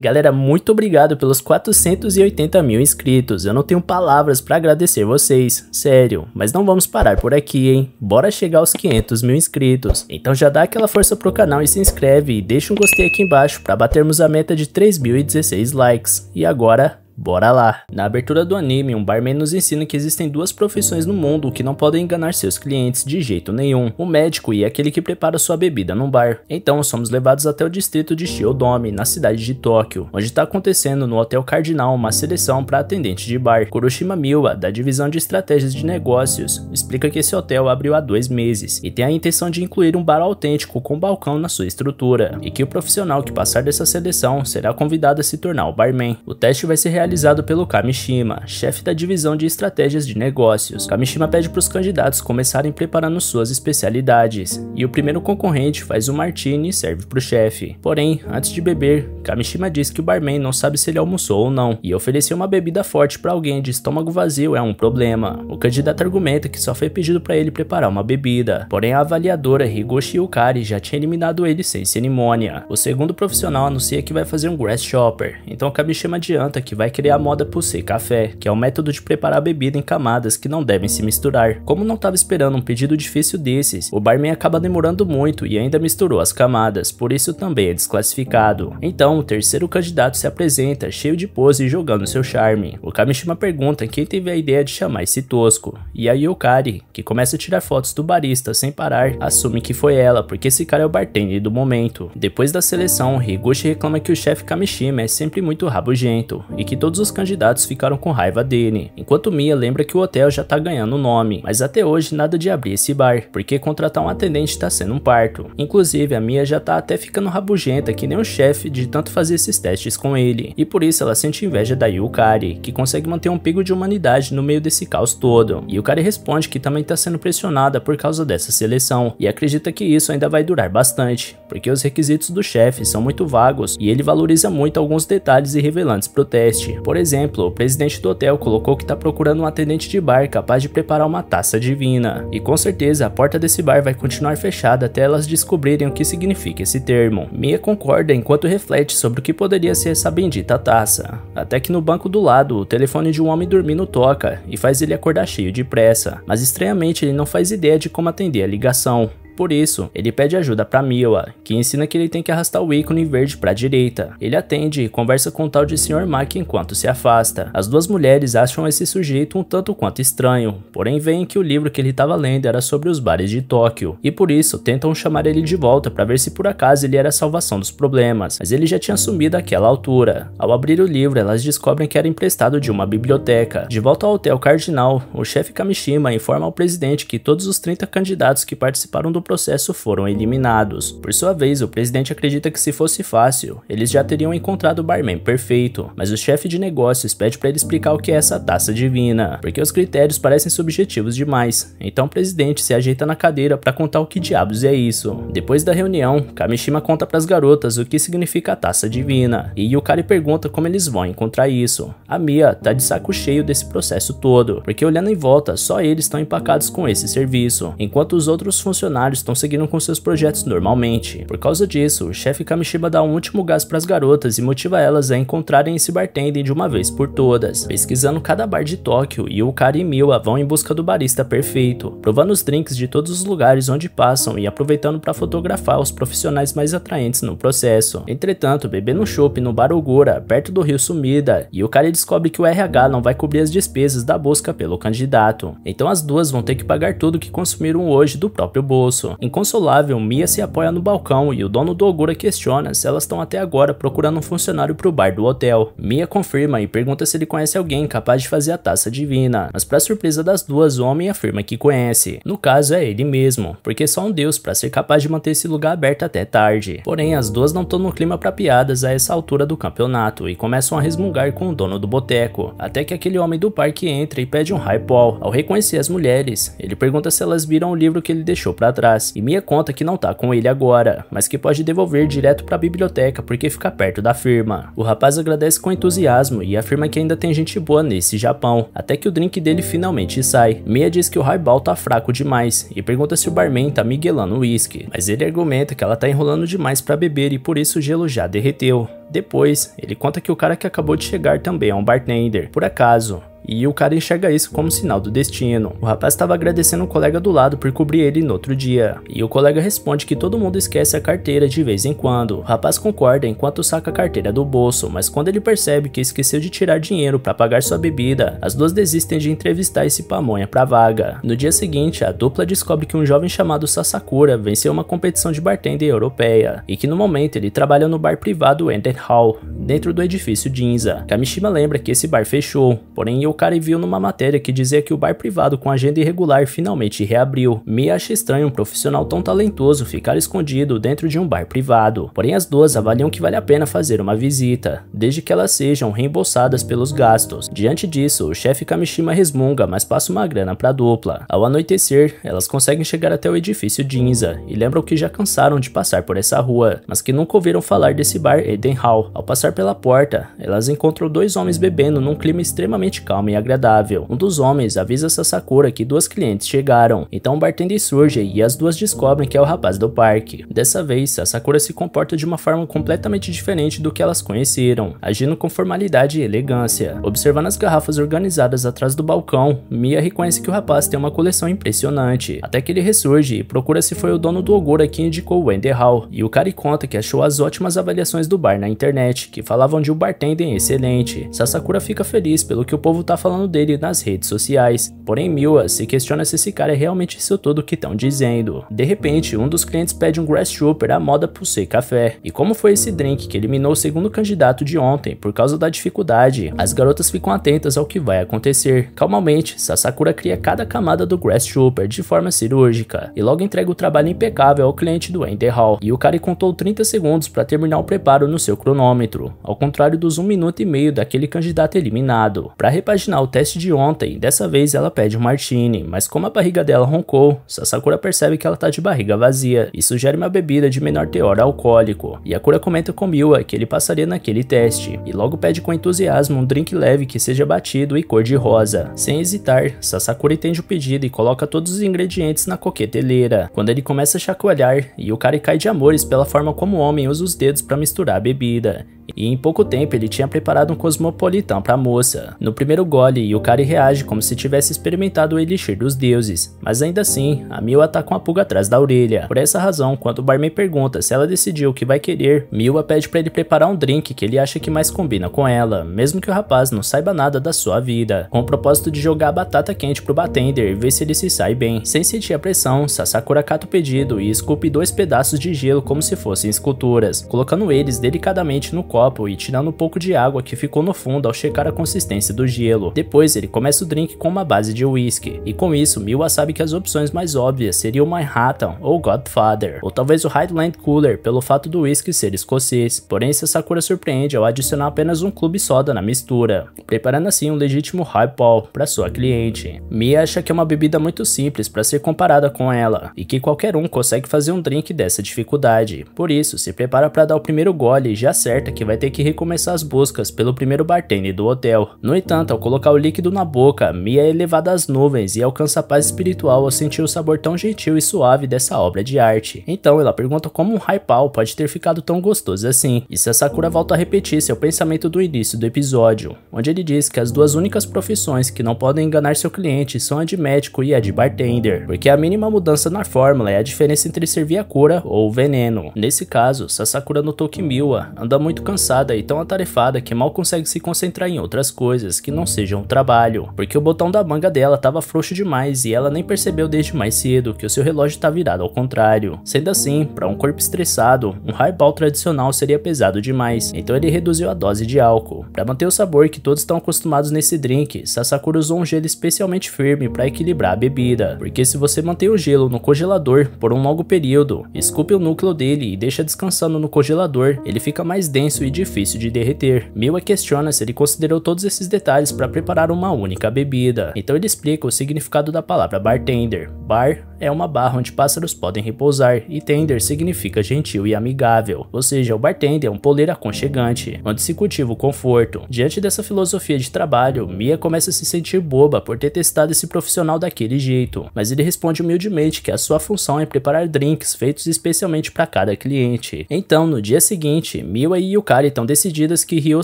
Galera, muito obrigado pelos 480 mil inscritos, eu não tenho palavras pra agradecer vocês, sério, mas não vamos parar por aqui, hein, bora chegar aos 500 mil inscritos, então já dá aquela força pro canal e se inscreve e deixa um gostei aqui embaixo pra batermos a meta de 3.016 likes, e agora... bora lá! Na abertura do anime, um barman nos ensina que existem duas profissões no mundo que não podem enganar seus clientes de jeito nenhum, o médico e aquele que prepara sua bebida num bar. Então somos levados até o distrito de Shiodome, na cidade de Tóquio, onde está acontecendo no Hotel Cardinal uma seleção para atendente de bar. Kuroshima Miwa, da divisão de estratégias de negócios, explica que esse hotel abriu há 2 meses e tem a intenção de incluir um bar autêntico com balcão na sua estrutura, e que o profissional que passar dessa seleção será convidado a se tornar o barman. O teste vai ser realizado pelo Kamishima, chefe da divisão de estratégias de negócios. Kamishima pede para os candidatos começarem preparando suas especialidades, e o primeiro concorrente faz um martini e serve para o chefe. Porém, antes de beber, Kamishima diz que o barman não sabe se ele almoçou ou não, e oferecer uma bebida forte para alguém de estômago vazio é um problema. O candidato argumenta que só foi pedido para ele preparar uma bebida, porém a avaliadora Higoshi Yukari já tinha eliminado ele sem cerimônia. O segundo profissional anuncia que vai fazer um grasshopper, então Kamishima adianta que vai criar a moda Pusei Café, que é um método de preparar a bebida em camadas que não devem se misturar. Como não estava esperando um pedido difícil desses, o barman acaba demorando muito e ainda misturou as camadas, por isso também é desclassificado. Então o terceiro candidato se apresenta, cheio de pose e jogando seu charme. O Kamishima pergunta quem teve a ideia de chamar esse tosco, e a Yukari, que começa a tirar fotos do barista sem parar, assume que foi ela, porque esse cara é o bartender do momento. Depois da seleção, Higuchi reclama que o chefe Kamishima é sempre muito rabugento, e que todos os candidatos ficaram com raiva dele, enquanto Mia lembra que o hotel já tá ganhando nome, mas até hoje nada de abrir esse bar, porque contratar um atendente tá sendo um parto. Inclusive a Mia já tá até ficando rabugenta que nem o chefe de tanto fazer esses testes com ele, e por isso ela sente inveja da Yukari, que consegue manter um pingo de humanidade no meio desse caos todo. E Yukari responde que também tá sendo pressionada por causa dessa seleção, e acredita que isso ainda vai durar bastante, porque os requisitos do chefe são muito vagos e ele valoriza muito alguns detalhes irrelevantes pro teste. Por exemplo, o presidente do hotel colocou que tá procurando um atendente de bar capaz de preparar uma taça divina, e com certeza a porta desse bar vai continuar fechada até elas descobrirem o que significa esse termo. Mia concorda enquanto reflete sobre o que poderia ser essa bendita taça, até que no banco do lado o telefone de um homem dormindo toca e faz ele acordar cheio de pressa, mas estranhamente ele não faz ideia de como atender a ligação. Por isso, ele pede ajuda para Miwa, que ensina que ele tem que arrastar o ícone verde para a direita. Ele atende e conversa com o tal de Sr. Maki enquanto se afasta. As duas mulheres acham esse sujeito um tanto quanto estranho, porém veem que o livro que ele estava lendo era sobre os bares de Tóquio, e por isso tentam chamar ele de volta para ver se por acaso ele era a salvação dos problemas, mas ele já tinha sumido àquela altura. Ao abrir o livro, elas descobrem que era emprestado de uma biblioteca. De volta ao Hotel Cardinal, o chefe Kamishima informa ao presidente que todos os 30 candidatos que participaram do processo foram eliminados. Por sua vez, o presidente acredita que se fosse fácil, eles já teriam encontrado o barman perfeito, mas o chefe de negócios pede para ele explicar o que é essa taça divina, porque os critérios parecem subjetivos demais. Então o presidente se ajeita na cadeira para contar o que diabos é isso. Depois da reunião, Kamishima conta para as garotas o que significa a taça divina, e Yukari pergunta como eles vão encontrar isso. A Mia tá de saco cheio desse processo todo, porque olhando em volta, só eles estão empacados com esse serviço, enquanto os outros funcionários estão seguindo com seus projetos normalmente. Por causa disso, o chefe Kamishima dá um último gás para as garotas e motiva elas a encontrarem esse bartender de uma vez por todas. Pesquisando cada bar de Tóquio, Yukari e Miwa vão em busca do barista perfeito, provando os drinks de todos os lugares onde passam e aproveitando para fotografar os profissionais mais atraentes no processo. Entretanto, bebendo um chopp no bar Ogura, perto do rio Sumida, Yukari descobre que o RH não vai cobrir as despesas da busca pelo candidato. Então as duas vão ter que pagar tudo que consumiram hoje do próprio bolso. Inconsolável, Mia se apoia no balcão e o dono do Ogura questiona se elas estão até agora procurando um funcionário pro bar do hotel. Mia confirma e pergunta se ele conhece alguém capaz de fazer a taça divina, mas para surpresa das duas, o homem afirma que conhece. No caso é ele mesmo, porque só um deus para ser capaz de manter esse lugar aberto até tarde. Porém, as duas não estão no clima para piadas a essa altura do campeonato e começam a resmungar com o dono do boteco, até que aquele homem do parque entra e pede um highball. Ao reconhecer as mulheres, ele pergunta se elas viram o livro que ele deixou para trás. rapaz, e Mia conta que não tá com ele agora, mas que pode devolver direto pra biblioteca porque fica perto da firma. O rapaz agradece com entusiasmo e afirma que ainda tem gente boa nesse Japão, até que o drink dele finalmente sai. Mia diz que o highball tá fraco demais e pergunta se o barman tá miguelando o uísque, mas ele argumenta que ela tá enrolando demais pra beber e por isso o gelo já derreteu. Depois, ele conta que o cara que acabou de chegar também é um bartender, por acaso. E o cara enxerga isso como sinal do destino. O rapaz estava agradecendo o colega do lado por cobrir ele no outro dia. E o colega responde que todo mundo esquece a carteira de vez em quando. O rapaz concorda enquanto saca a carteira do bolso, mas quando ele percebe que esqueceu de tirar dinheiro para pagar sua bebida, as duas desistem de entrevistar esse pamonha pra vaga. No dia seguinte, a dupla descobre que um jovem chamado Sasakura venceu uma competição de bartender europeia, e que no momento ele trabalha no bar privado Ender Hall, dentro do edifício Ginza. Kamishima lembra que esse bar fechou, porém o cara viu numa matéria que dizia que o bar privado com agenda irregular finalmente reabriu. Mia acha estranho um profissional tão talentoso ficar escondido dentro de um bar privado, porém as duas avaliam que vale a pena fazer uma visita, desde que elas sejam reembolsadas pelos gastos. Diante disso, o chefe Kamishima resmunga, mas passa uma grana pra dupla. Ao anoitecer, elas conseguem chegar até o edifício Ginza e lembram que já cansaram de passar por essa rua, mas que nunca ouviram falar desse bar Eden Hall. Ao passar pela porta, elas encontram dois homens bebendo num clima extremamente calmo e agradável. Um dos homens avisa Sasakura que duas clientes chegaram, então o bartender surge e as duas descobrem que é o rapaz do parque. Dessa vez, Sasakura se comporta de uma forma completamente diferente do que elas conheceram, agindo com formalidade e elegância. Observando as garrafas organizadas atrás do balcão, Mia reconhece que o rapaz tem uma coleção impressionante, até que ele ressurge e procura se foi o dono do Ogura que indicou o Ender Hall, e o cara conta que achou as ótimas avaliações do bar na internet, que falavam de um bartender excelente. Sasakura fica feliz pelo que o povo tá falando dele nas redes sociais, porém Miwa se questiona se esse cara é realmente isso tudo que estão dizendo. De repente, um dos clientes pede um Grass Trooper à moda Pulsei Café, e como foi esse drink que eliminou o segundo candidato de ontem por causa da dificuldade, as garotas ficam atentas ao que vai acontecer. Calmamente, Sasakura cria cada camada do Grass Trooper de forma cirúrgica, e logo entrega o trabalho impecável ao cliente do Ender Hall, e o cara contou 30 segundos para terminar o preparo no seu cronômetro, ao contrário dos 1 minuto e meio daquele candidato eliminado. Para repaginar o teste de ontem, dessa vez ela pede um martini, mas como a barriga dela roncou, Sasakura percebe que ela tá de barriga vazia e sugere uma bebida de menor teor alcoólico, e a Kura comenta com Miwa que ele passaria naquele teste, e logo pede com entusiasmo um drink leve que seja batido e cor de rosa. Sem hesitar, Sasakura entende o pedido e coloca todos os ingredientes na coqueteleira, quando ele começa a chacoalhar e o cara cai de amores pela forma como o homem usa os dedos para misturar a bebida. E em pouco tempo ele tinha preparado um cosmopolitão pra moça. No primeiro gole, Yukari reage como se tivesse experimentado o elixir dos deuses, mas ainda assim, a Miwa tá com a pulga atrás da orelha. Por essa razão, quando o barman pergunta se ela decidiu o que vai querer, Miwa pede pra ele preparar um drink que ele acha que mais combina com ela, mesmo que o rapaz não saiba nada da sua vida, com o propósito de jogar a batata quente pro bartender e ver se ele se sai bem. Sem sentir a pressão, Sasakura cata o pedido e esculpe 2 pedaços de gelo como se fossem esculturas, colocando eles delicadamente no copo e tirando um pouco de água que ficou no fundo ao checar a consistência do gelo. Depois ele começa o drink com uma base de whisky, e com isso Miwa sabe que as opções mais óbvias seriam o Manhattan ou Godfather, ou talvez o Highland Cooler pelo fato do whisky ser escocês. Porém, Sasakura surpreende ao adicionar apenas um clube soda na mistura, preparando assim um legítimo highball para sua cliente. Mia acha que é uma bebida muito simples para ser comparada com ela, e que qualquer um consegue fazer um drink dessa dificuldade. Por isso, se prepara para dar o primeiro gole e já acerta que vai ter que recomeçar as buscas pelo primeiro bartender do hotel. No entanto, ao colocar o líquido na boca, Mia é elevada às nuvens e alcança a paz espiritual ao sentir o sabor tão gentil e suave dessa obra de arte. Então ela pergunta como um highball pode ter ficado tão gostoso assim, e Sasakura volta a repetir seu pensamento do início do episódio, onde ele diz que as duas únicas profissões que não podem enganar seu cliente são a de médico e a de bartender, porque a mínima mudança na fórmula é a diferença entre servir a cura ou o veneno. Nesse caso, Sasakura notou que Miwa anda muito cansada e tão atarefada que mal consegue se concentrar em outras coisas que não sejam o trabalho, porque o botão da manga dela estava frouxo demais e ela nem percebeu desde mais cedo que o seu relógio está virado ao contrário. Sendo assim, para um corpo estressado, um highball tradicional seria pesado demais, então ele reduziu a dose de álcool. Para manter o sabor que todos estão acostumados nesse drink, Sasakura usou um gelo especialmente firme para equilibrar a bebida, porque se você manter o gelo no congelador por um longo período, esculpe o núcleo dele e deixa descansando no congelador, ele fica mais denso e difícil de derreter. Miwa questiona se ele considerou todos esses detalhes para preparar uma única bebida, então ele explica o significado da palavra bartender. Bar é uma barra onde pássaros podem repousar e tender significa gentil e amigável, ou seja, o bartender é um poleiro aconchegante, onde se cultiva o conforto. Diante dessa filosofia de trabalho, Mia começa a se sentir boba por ter testado esse profissional daquele jeito, mas ele responde humildemente que a sua função é preparar drinks feitos especialmente para cada cliente. Então, no dia seguinte, Miwa e Yukari estão decididas que Ryo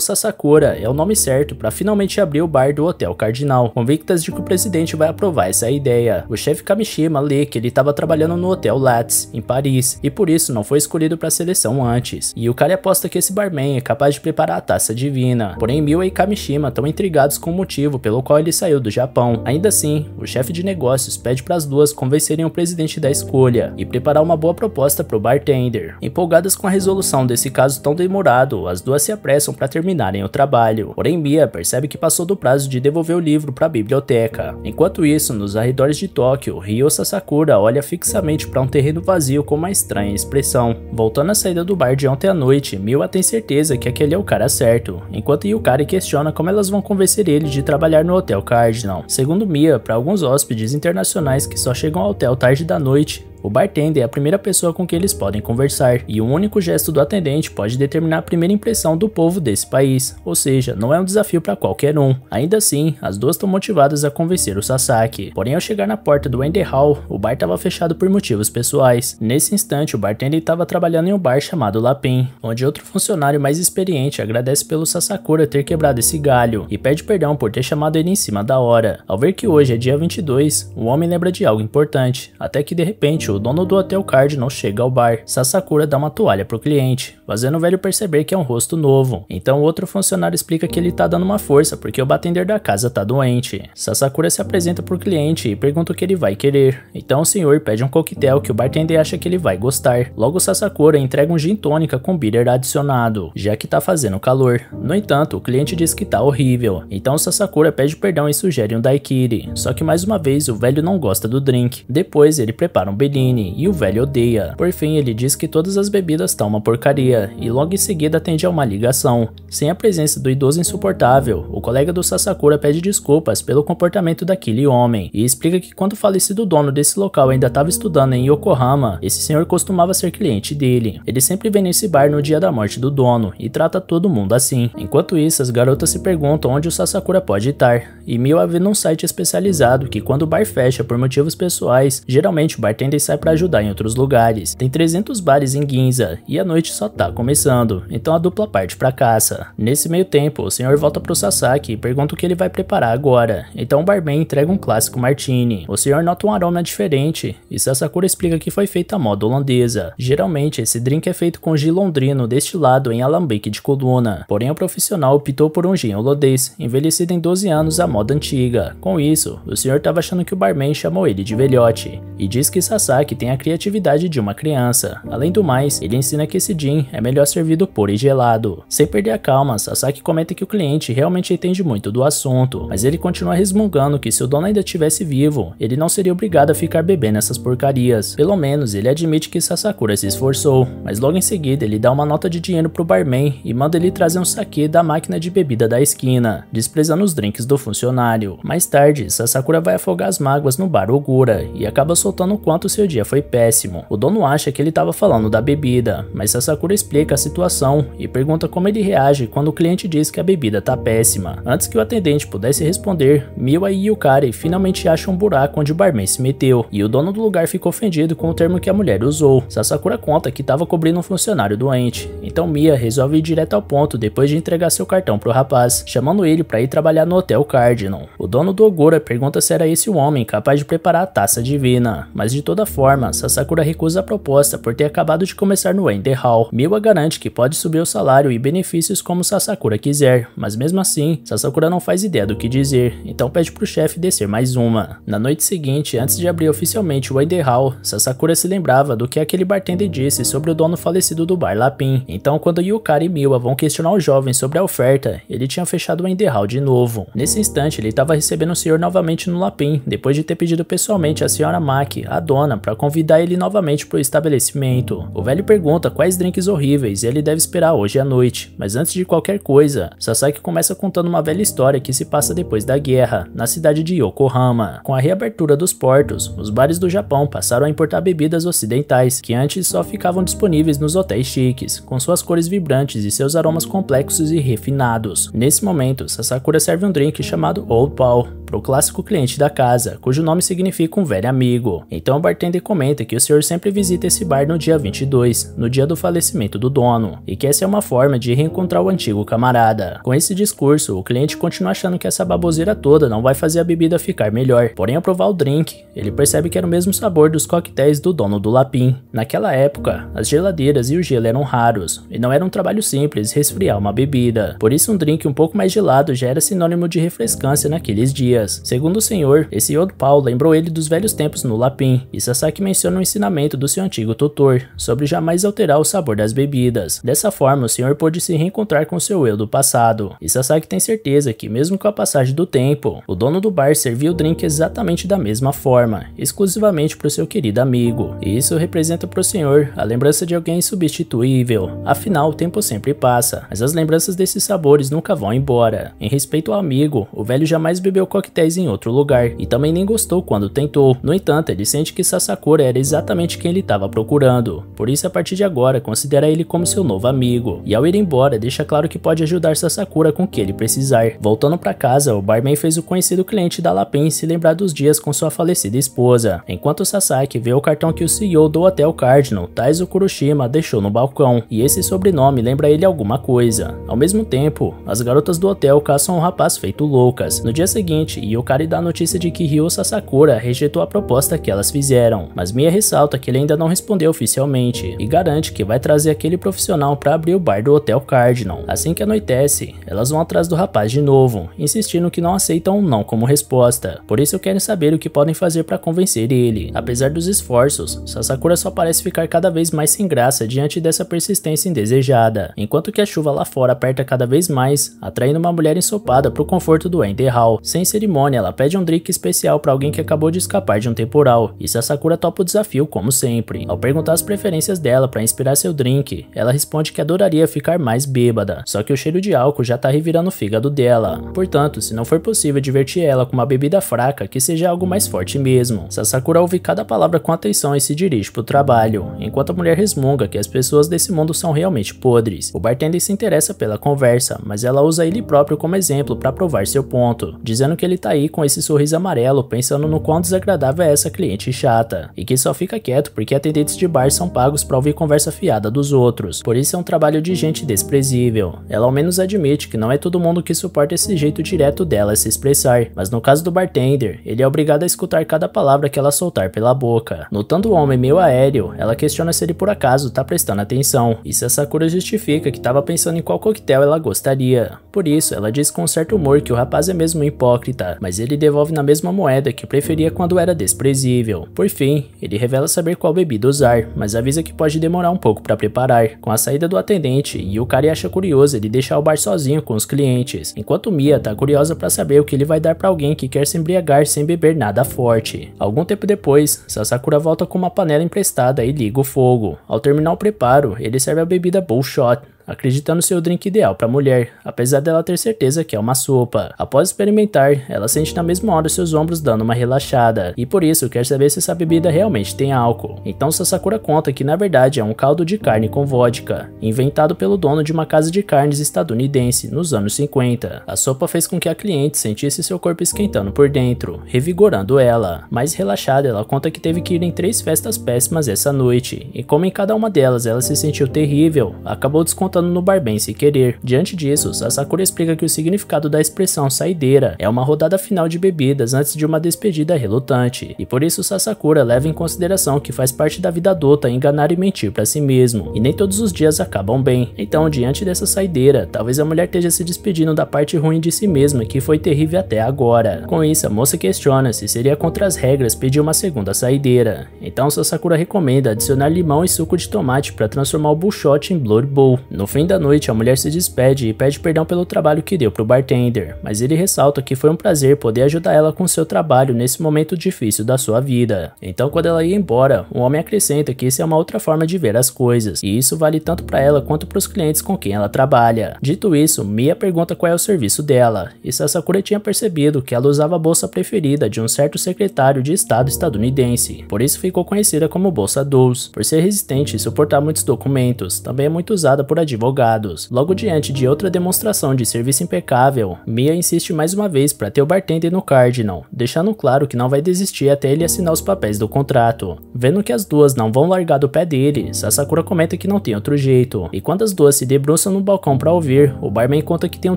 Sasakura é o nome certo para finalmente abrir o bar do Hotel Cardinal, convictas de que o presidente vai aprovar essa ideia. O chefe Kamishima lê que ele estava trabalhando no Hotel Latz, em Paris, e por isso não foi escolhido para a seleção antes. E Yukari aposta que esse barman é capaz de preparar a taça divina. Porém, Miwa e Kamishima estão intrigados com o motivo pelo qual ele saiu do Japão. Ainda assim, o chefe de negócios pede para as duas convencerem o presidente da escolha e preparar uma boa proposta para o bartender. Empolgadas com a resolução desse caso tão demorado, as duas se apressam para terminarem o trabalho. Porém, Mia percebe que passou do prazo de devolver o livro para a biblioteca. Enquanto isso, nos arredores de Tóquio, Ryo Sasakura olha fixamente para um terreno vazio com uma estranha expressão. Voltando à saída do bar de ontem à noite, Miwa tem certeza que aquele é o cara certo, enquanto Yukari questiona como elas vão convencer ele de trabalhar no Hotel Cardinal. Segundo Mia, para alguns hóspedes internacionais que só chegam ao hotel tarde da noite, o bartender é a primeira pessoa com quem eles podem conversar, e um único gesto do atendente pode determinar a primeira impressão do povo desse país, ou seja, não é um desafio para qualquer um. Ainda assim, as duas estão motivadas a convencer o Sasaki. Porém, ao chegar na porta do Wender Hall, o bar estava fechado por motivos pessoais. Nesse instante, o bartender estava trabalhando em um bar chamado Lapin, onde outro funcionário mais experiente agradece pelo Sasakura ter quebrado esse galho e pede perdão por ter chamado ele em cima da hora. Ao ver que hoje é dia 22, o homem lembra de algo importante, até que de repente o dono do Hotel Cardinal chega ao bar. Sasakura dá uma toalha pro cliente, fazendo o velho perceber que é um rosto novo. Então o outro funcionário explica que ele tá dando uma força porque o bartender da casa tá doente. Sasakura se apresenta pro cliente e pergunta o que ele vai querer. Então o senhor pede um coquetel que o bartender acha que ele vai gostar. Logo Sasakura entrega um gin tônica com bitter adicionado, já que tá fazendo calor. No entanto, o cliente diz que tá horrível. Então Sasakura pede perdão e sugere um daiquiri. Só que mais uma vez o velho não gosta do drink. Depois ele prepara um Bellini e o velho odeia. Por fim, ele diz que todas as bebidas estão uma porcaria e logo em seguida atende a uma ligação. Sem a presença do idoso insuportável, o colega do Sasakura pede desculpas pelo comportamento daquele homem e explica que quando o falecido dono desse local ainda estava estudando em Yokohama, esse senhor costumava ser cliente dele. Ele sempre vem nesse bar no dia da morte do dono e trata todo mundo assim. Enquanto isso, as garotas se perguntam onde o Sasakura pode estar, e Miwa vê num site especializado que quando o bar fecha por motivos pessoais, geralmente o bartender sai para ajudar em outros lugares. Tem 300 bares em Ginza e a noite só tá começando, então a dupla parte pra caça. Nesse meio tempo, o senhor volta pro Sasaki e pergunta o que ele vai preparar agora. Então o barman entrega um clássico martini. O senhor nota um aroma diferente e Sasakura explica que foi feito à moda holandesa. Geralmente esse drink é feito com gin londrino destilado em alambique de coluna. Porém o profissional optou por um gin holandês, envelhecido em 12 anos à moda antiga. Com isso, o senhor estava achando que o barman chamou ele de velhote e diz que Sasaki tem a criatividade de uma criança. Além do mais, ele ensina que esse gin é melhor servido puro e gelado. Sem perder a calma, Sasaki comenta que o cliente realmente entende muito do assunto, mas ele continua resmungando que se o dono ainda estivesse vivo, ele não seria obrigado a ficar bebendo essas porcarias. Pelo menos ele admite que Sasakura se esforçou, mas logo em seguida ele dá uma nota de dinheiro pro barman e manda ele trazer um saquê da máquina de bebida da esquina, desprezando os drinks do funcionário. Mais tarde, Sasakura vai afogar as mágoas no bar Ogura e acaba soltando o quanto seu dia foi péssimo. O dono acha que ele estava falando da bebida, mas Sasakura explica a situação e pergunta como ele reage quando o cliente diz que a bebida tá péssima. Antes que o atendente pudesse responder, Miwa e Yukari finalmente acham um buraco onde o barman se meteu, e o dono do lugar ficou ofendido com o termo que a mulher usou. Sasakura conta que estava cobrindo um funcionário doente, então Mia resolve ir direto ao ponto depois de entregar seu cartão pro rapaz, chamando ele para ir trabalhar no Hotel Cardinal. O dono do Ogura pergunta se era esse o homem capaz de preparar a taça divina, mas de toda forma, Sasakura recusa a proposta por ter acabado de começar no Wender Hall. Miwa garante que pode subir o salário e benefícios como Sasakura quiser, mas mesmo assim, Sasakura não faz ideia do que dizer, então pede pro chefe descer mais uma. Na noite seguinte, antes de abrir oficialmente o Wender Hall, Sasakura se lembrava do que aquele bartender disse sobre o dono falecido do bar Lapin. Então quando Yukari e Miwa vão questionar o jovem sobre a oferta, ele tinha fechado o Wender Hall de novo. Nesse instante, ele estava recebendo o senhor novamente no Lapin, depois de ter pedido pessoalmente a senhora Maki, a dona, para convidar ele novamente para o estabelecimento. O velho pergunta quais drinks horríveis ele deve esperar hoje à noite, mas antes de qualquer coisa, Sasaki começa contando uma velha história que se passa depois da guerra, na cidade de Yokohama. Com a reabertura dos portos, os bares do Japão passaram a importar bebidas ocidentais, que antes só ficavam disponíveis nos hotéis chiques, com suas cores vibrantes e seus aromas complexos e refinados. Nesse momento, Sasakura serve um drink chamado Old Pal para o clássico cliente da casa, cujo nome significa um velho amigo. Então o bartender comenta que o senhor sempre visita esse bar no dia 22, no dia do falecimento do dono, e que essa é uma forma de reencontrar o antigo camarada. Com esse discurso, o cliente continua achando que essa baboseira toda não vai fazer a bebida ficar melhor, porém ao provar o drink, ele percebe que era o mesmo sabor dos coquetéis do dono do Lapin. Naquela época, as geladeiras e o gelo eram raros, e não era um trabalho simples resfriar uma bebida, por isso um drink um pouco mais gelado já era sinônimo de refrescância naqueles dias. Segundo o senhor, esse Old Pal lembrou ele dos velhos tempos no Lapin, e Sasaki menciona um ensinamento do seu antigo tutor, sobre jamais alterar o sabor das bebidas. Dessa forma, o senhor pôde se reencontrar com seu eu do passado, e Sasaki tem certeza que mesmo com a passagem do tempo, o dono do bar servia o drink exatamente da mesma forma, exclusivamente para o seu querido amigo, e isso representa para o senhor a lembrança de alguém insubstituível. Afinal, o tempo sempre passa, mas as lembranças desses sabores nunca vão embora. Em respeito ao amigo, o velho jamais bebeu coquetéis em outro lugar, e também nem gostou quando tentou. No entanto, ele sente que Sasakura era exatamente quem ele estava procurando, por isso a partir de agora considera ele como seu novo amigo, e ao ir embora deixa claro que pode ajudar Sasakura com o que ele precisar. Voltando para casa, o barman fez o conhecido cliente da Lapin se lembrar dos dias com sua falecida esposa, enquanto Sasaki vê o cartão que o CEO do Hotel Cardinal, Taizo Kuroshima, deixou no balcão, e esse sobrenome lembra ele alguma coisa. Ao mesmo tempo, as garotas do hotel caçam um rapaz feito loucas. No dia seguinte, Yukari dá a notícia de que Ryo Sasakura rejeitou a proposta que elas fizeram, mas Mia ressalta que ele ainda não respondeu oficialmente, e garante que vai trazer aquele profissional para abrir o bar do Hotel Cardinal. Assim que anoitece, elas vão atrás do rapaz de novo, insistindo que não aceitam um não como resposta, por isso querem saber o que podem fazer para convencer ele. Apesar dos esforços, Sasakura só parece ficar cada vez mais sem graça diante dessa persistência indesejada, enquanto que a chuva lá fora aperta cada vez mais, atraindo uma mulher ensopada para o conforto do Ender Hall. Sem cerimônia, ela pede um drink especial para alguém que acabou de escapar de um temporal, e Sasakura topa o desafio como sempre. Ao perguntar as preferências dela para inspirar seu drink, ela responde que adoraria ficar mais bêbada, só que o cheiro de álcool já tá revirando o fígado dela. Portanto, se não for possível divertir ela com uma bebida fraca, que seja algo mais forte mesmo. Sasakura ouve cada palavra com atenção e se dirige pro trabalho, enquanto a mulher resmunga que as pessoas desse mundo são realmente podres. O bartender se interessa pela conversa, mas ela usa ele próprio como exemplo para provar seu ponto, dizendo que ele tá aí com esse sorriso amarelo pensando no quão desagradável é essa cliente chata, e que só fica quieto porque atendentes de bar são pagos para ouvir conversa fiada dos outros, por isso é um trabalho de gente desprezível. Ela ao menos admite que não é todo mundo que suporta esse jeito direto dela se expressar, mas no caso do bartender, ele é obrigado a escutar cada palavra que ela soltar pela boca. Notando o homem meio aéreo, ela questiona se ele por acaso tá prestando atenção, e se a Sakura justifica que tava pensando em qual coquetel ela gostaria. Por isso, ela diz com certo humor que o rapaz é mesmo um hipócrita, mas ele devolve na mesma moeda que preferia quando era desprezível. Por fim, ele revela saber qual bebida usar, mas avisa que pode demorar um pouco para preparar. Com a saída do atendente, Yukari acha curioso ele deixar o bar sozinho com os clientes, enquanto Mia tá curiosa para saber o que ele vai dar para alguém que quer se embriagar sem beber nada forte. Algum tempo depois, Sasakura volta com uma panela emprestada e liga o fogo. Ao terminar o preparo, ele serve a bebida Bullshot, acreditando ser o drink ideal para a mulher, apesar dela ter certeza que é uma sopa. Após experimentar, ela sente na mesma hora seus ombros dando uma relaxada, e por isso quer saber se essa bebida realmente tem álcool. Então Sasakura conta que na verdade é um caldo de carne com vodka, inventado pelo dono de uma casa de carnes estadunidense nos anos 50. A sopa fez com que a cliente sentisse seu corpo esquentando por dentro, revigorando ela. Mais relaxada, ela conta que teve que ir em 3 festas péssimas essa noite, e como em cada uma delas ela se sentiu terrível, acabou descontando no bar bem sem querer. Diante disso, Sasakura explica que o significado da expressão saideira é uma rodada final de bebidas antes de uma despedida relutante, e por isso Sasakura leva em consideração que faz parte da vida adulta enganar e mentir para si mesmo, e nem todos os dias acabam bem. Então, diante dessa saideira, talvez a mulher esteja se despedindo da parte ruim de si mesma que foi terrível até agora. Com isso, a moça questiona se seria contra as regras pedir uma segunda saideira. Então Sasakura recomenda adicionar limão e suco de tomate para transformar o Bullshot em Blood Bowl. No fim da noite, a mulher se despede e pede perdão pelo trabalho que deu pro bartender, mas ele ressalta que foi um prazer poder ajudar ela com seu trabalho nesse momento difícil da sua vida. Então, quando ela ia embora, o homem acrescenta que isso é uma outra forma de ver as coisas, e isso vale tanto para ela quanto para os clientes com quem ela trabalha. Dito isso, Mia pergunta qual é o serviço dela, e Sasakura tinha percebido que ela usava a bolsa preferida de um certo secretário de estado estadunidense, por isso ficou conhecida como bolsa 12, por ser resistente e suportar muitos documentos. Também é muito usada por advogados. Logo diante de outra demonstração de serviço impecável, Mia insiste mais uma vez para ter o bartender no Cardinal, deixando claro que não vai desistir até ele assinar os papéis do contrato. Vendo que as duas não vão largar do pé dele, Sasakura comenta que não tem outro jeito, e quando as duas se debruçam no balcão para ouvir, o barman conta que tem um